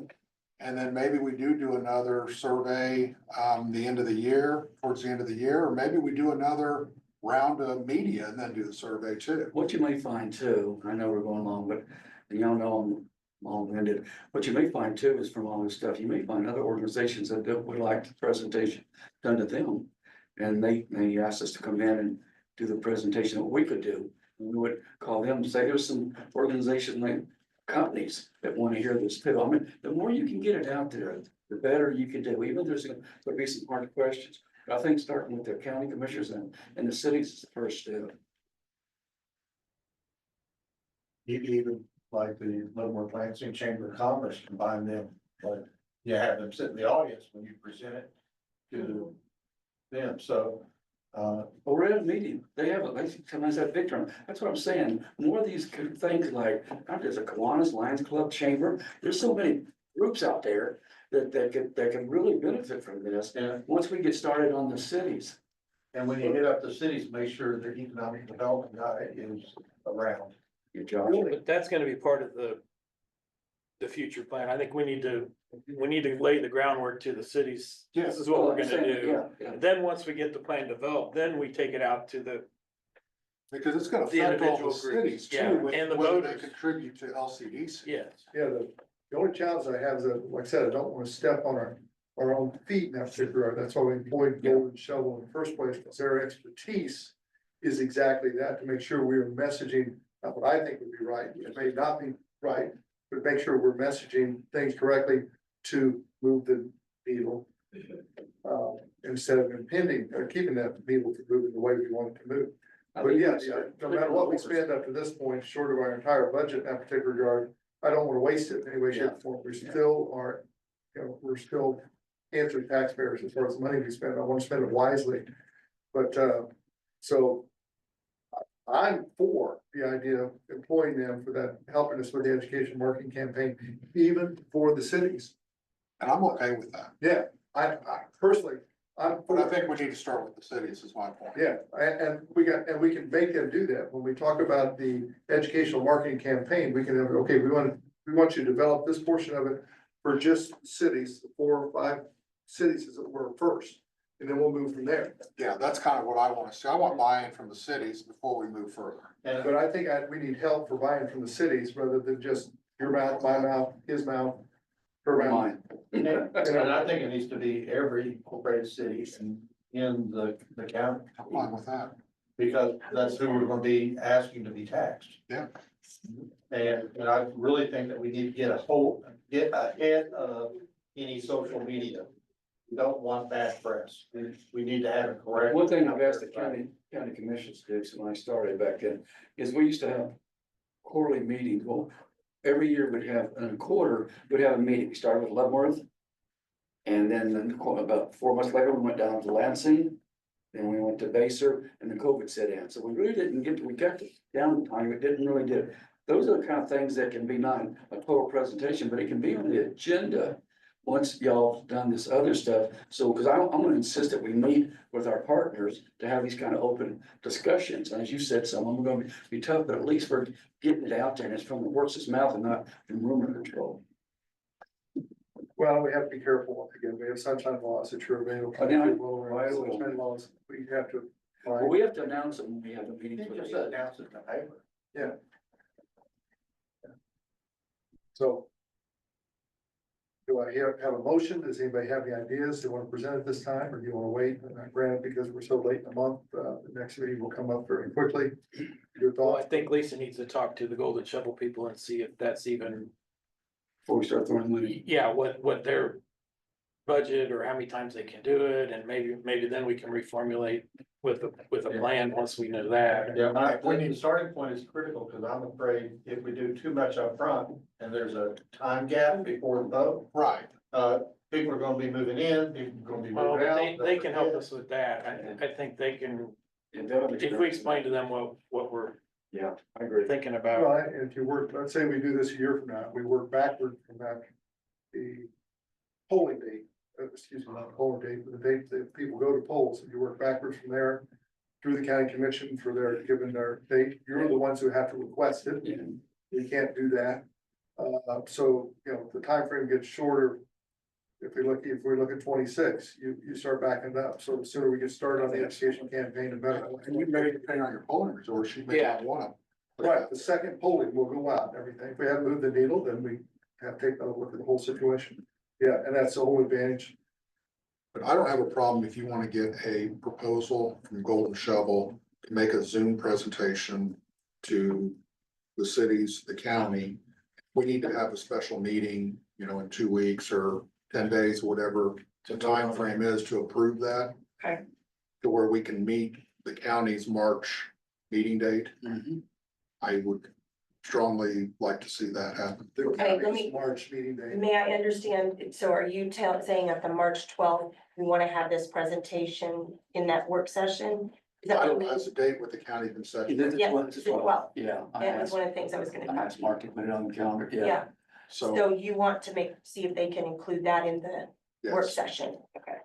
And then maybe we do another survey, the end of the year, towards the end of the year, or maybe we do another round of media and then do the survey too. What you may find too, I know we're going long, but y'all know I'm long-winded. What you may find too is from all this stuff, you may find other organizations that would like the presentation done to them. And they ask us to come in and do the presentation that we could do. We would call them and say, there's some organization like companies that want to hear this too. I mean, the more you can get it out there, the better you can do, even if there'll be some hard questions. But I think starting with the county commissioners and the cities is the first step. Even like the Leavenworth Lansing Chamber of Commerce, combine them, but you have them sit in the audience when you present it to them, so. Or at a meeting, they sometimes have Victor. That's what I'm saying. More of these things like, there's a Kiwanis Lions Club Chamber. There's so many groups out there that can really benefit from this. And Once we get started on the cities. and when you hit up the cities, make sure the economic development guy is around. Your job. But that's gonna be part of the future plan. I think we need to lay the groundwork to the cities. This is what we're gonna do. Yeah. And then once we get the plan developed, then we take it out to the Because it's gonna The affect all the individual groups, cities yeah, too, and the whether they voters. contribute to LCDC. yes. Yeah, the only challenge I have is that, like I said, I don't wanna step on our own feet in that particular, that's why we employed Gold and Shovel in the first place, because their expertise is exactly that, to make sure we are messaging, not what I think would be right, which may not be right, but make sure we're messaging things correctly to move the needle. Instead of impending, or keeping that needle from moving the way we want it to move. But yeah, no matter what we spend up to this point, short of our entire budget in that particular regard, I don't wanna waste it in any way, shape, or form. We still are, we're still answering taxpayers as far as the money we spend. I wanna spend it wisely. But, so I'm for the idea of employing them for that, helping us with the education marketing campaign, even for the cities. And I'm okay with that. Yeah, I personally, But I think we need to start with the cities is my point. yeah, and we can make them do that. When we talk about the educational marketing campaign, we can, okay, we want you to develop this portion of it for just cities, 4 or 5 cities as it were first. And then we'll move from there. Yeah, that's kind of what I want to see. I want buy-in from the cities before we move further. But I think we need help for buying from the cities rather than just your mouth, my mouth, his mouth, her mouth. Mine. And I think it needs to be every incorporated city in the county. I'm fine with that. Because that's who we're gonna be asking to be taxed. Yeah. And I really think that we need to get ahead of any social media. We don't want bad press. We need to have it correct. One thing I've asked the county commissions to do, so when I started back then, is we used to have quarterly meetings. Well, every year we'd have, in a quarter, we'd have a meeting. We started with Leavenworth. And then about 4 months later, we went down to Lansing. Then we went to Baser and the COVID set in. So we really we kept it down time. We didn't really do it. Those are the kind of things that can be not a total presentation, but it can be on the agenda once y'all have done this other stuff. So, because I'm gonna insist that we meet with our partners to have these kind of open discussions. And as you said, some of them are gonna be tough, but at least we're getting it out there and it's from the horse's mouth and not from rumor control. Well, we have to be careful. Again, we have sunshine laws that you're available. Oh, yeah. Sunshine laws, we have to. Well, we have to announce it when we have a meeting. You just announce it in the paper. Yeah. So. Do I have a motion? Does anybody have any ideas they want to present at this time, or do you want to wait? Granted, because we're so late in the month, the next meeting will come up very quickly. Your Well, I thoughts? think Lisa needs to talk to the Golden Shovel people and see if that's even, Before we start throwing money. yeah, what their budget or how many times they can do it, and maybe then we can reformulate with a plan once we know that. Yeah, the starting point is critical, because I'm afraid if we do too much up front and there's a time gap before the vote. Right. People are gonna be moving in, people are gonna be Well, moving out. they can help us with that. I think they can, if we explain to them what we're Yeah, I agree. thinking about. Well, and if you work, let's say we do this a year from now, we work backward from that, the polling date, excuse me, not the polling date, but the date that people go to polls, if you work backwards from there through the county commission for their, given their date, you're the ones who have to request it. Yeah. You can't do that. So, the time frame gets shorter if we look at 26, you start backing up, so the sooner we get started on the education campaign, the better. And you may, depending on your polling results, she may not want to. Right, the second polling will go out and everything. If we haven't moved the needle, then we have to take a look at the whole situation. Yeah, and that's the whole advantage. But I don't have a problem if you want to get a proposal from Golden Shovel to make a Zoom presentation to the cities, the county. We need to have a special meeting, you know, in 2 weeks or 10 days, whatever the time frame is to approve that. Okay. To where we can meet the county's March meeting date. I would strongly like to see that happen. Okay, let me- March meeting day. May I understand, so are you saying at the March 12th, we want to have this presentation in that work session? Is that I what don't we? hesitate with the county concession. You did the Yeah, 12th as well. well, Yeah. That was one of the things I was gonna. I asked Mark to put it on the calendar, yeah. Yeah, So, so you want to see if they can include that in the work yes, session, okay?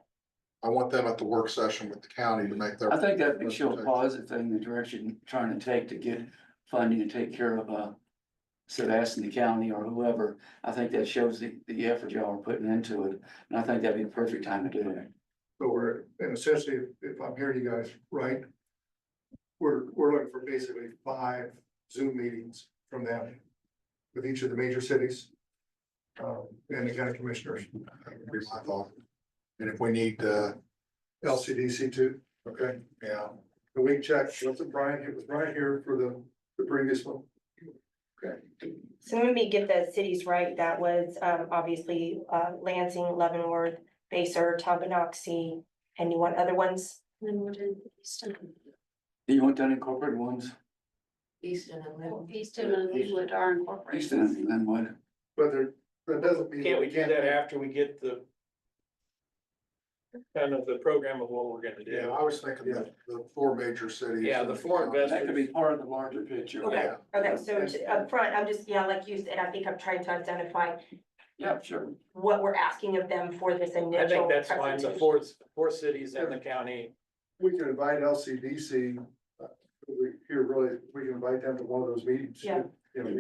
I want them at the work session with the county to make their. I think that would show a positive thing, the direction you're trying to take to get funding to take care of, instead of asking the county or whoever. I think that shows the effort y'all are putting into it, and I think that'd be the perfect time to do it. So we're, and essentially, if I'm hearing you guys right, we're looking for basically 5 Zoom meetings from them with each of the major cities. And the county commissioners. That would be my thought. And if we need, LCDC too, okay? yeah, The week check, was it Brian? It was Brian here for the previous one. Okay. So let me get the cities right, that was, obviously, Lansing, Leavenworth, Baser, Tonganoxie, and you want other ones? Do you want that incorporated ones? Easton and Leavenworth. Easton and Leavenworth are incorporated. Easton and Glenwood. But that doesn't mean. Can't we do that after we get the kind of the program of what we're gonna yeah, do? I was thinking the 4 major cities. Yeah, the 4 investors. That could be part of the larger picture. Okay, okay, so up front, I'm just, yeah, like you said, I think I'm trying to identify Yeah, sure. what we're asking of them for this initial. I think that's fine, the presentation. 4 cities and the county. We can invite LCDC, we can invite them to one of those meetings. Yeah. You know,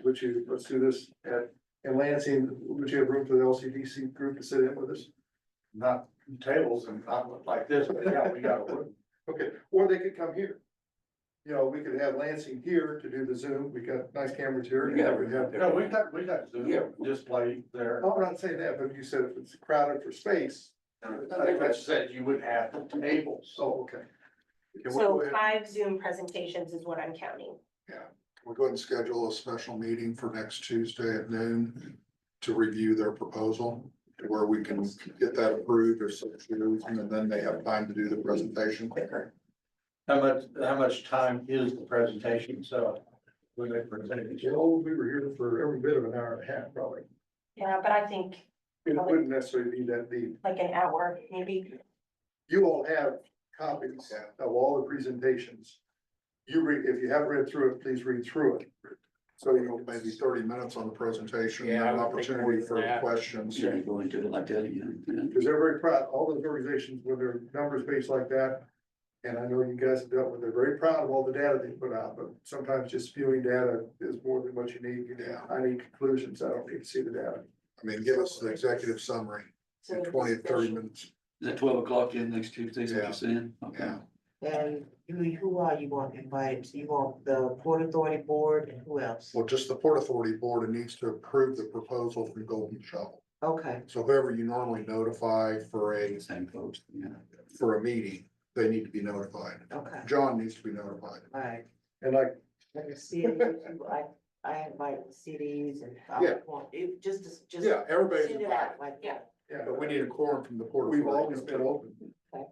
let's do this in Lansing, would you have room for the LCDC group to sit in with us? Not tables and not like this, but yeah, we got a room. Okay, or they could come here. You know, we could have Lansing here to do the Zoom, we got nice cameras here. Yeah, we have. No, we got Zoom display there. Oh, I'm not saying that, but you said if it's crowded for space. I think I said you would have tables. Oh, okay. So 5 Zoom presentations is what I'm counting. We'll go ahead and schedule a special meeting for next Tuesday at noon to review their proposal, to where we can get that approved or substituted, and then they have time to do the presentation. How much time is the presentation? So when they present it, Oh, we were here for every bit of an hour and a half, probably. Yeah, but I think It wouldn't necessarily be that deep. like an hour, maybe. You all have copies of all the presentations. If you haven't read through it, please read through it. So you know, maybe 30 minutes on the presentation, and Yeah, an I would think more opportunity than for that. questions. Yeah, go into it like that again. Yeah. Because they're very proud, all those organizations, when they're numbers based like that. And I know you guys have dealt with, they're very proud of all the data they put out, but sometimes just spewing data is more than what you need. I need conclusions, I don't need to see the data. I mean, give us the executive summary in 20 to 30 minutes. Is it 12 o'clock in next Tuesday, is what Yeah. you're saying? Okay. Yeah. And who are you want invited? You want the Port Authority Board and who else? Well, just the Port Authority Board needs to approve the proposal from Golden Shovel. Okay, So whoever you normally notify for Same folks, yeah. a meeting, they need to be notified. okay, John needs to be notified. all right. And like, Like the cities, I invite the cities and I Yeah. want, it just. Yeah, everybody's Send it invited, out like Yeah. that. yeah, but we need a quorum from the Port we've Authority. always been open.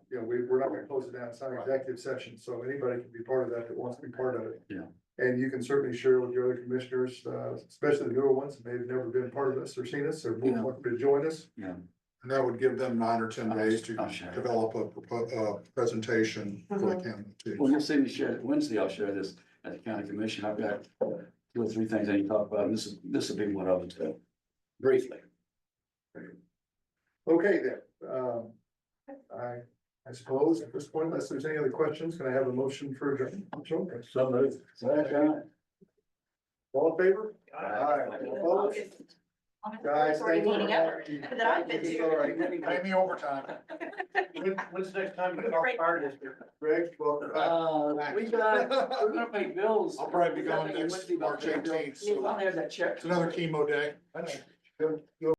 You know, we're not gonna close it down, it's not an executive session, so anybody can be part of that wants to be part of it. Yeah. And you can certainly share with your other commissioners, especially the newer ones, that maybe never been part of this or seen us, or more Yeah. welcome to join us. Yeah. And that would give them 9 or 10 days to I'll share it. develop a presentation for the county too. Well, you'll see me share it Wednesday. I'll share this at the county commission. I've got 2 or 3 things I need to talk about, and this will be one of them too. Briefly. Okay, then, I suppose at this point, unless there's any other questions, can I have a motion for adjournment? So moved. All in favor? Aye. Opposed? Guys, Sorry, thank you. meeting ever that I've been to. Sorry. Pay me overtime. When's the next time we talk fire district? Greg, welcome back. We're gonna pay bills. I'll probably be gone next Wednesday about March 18th, so There's that check. it's another chemo day. I know.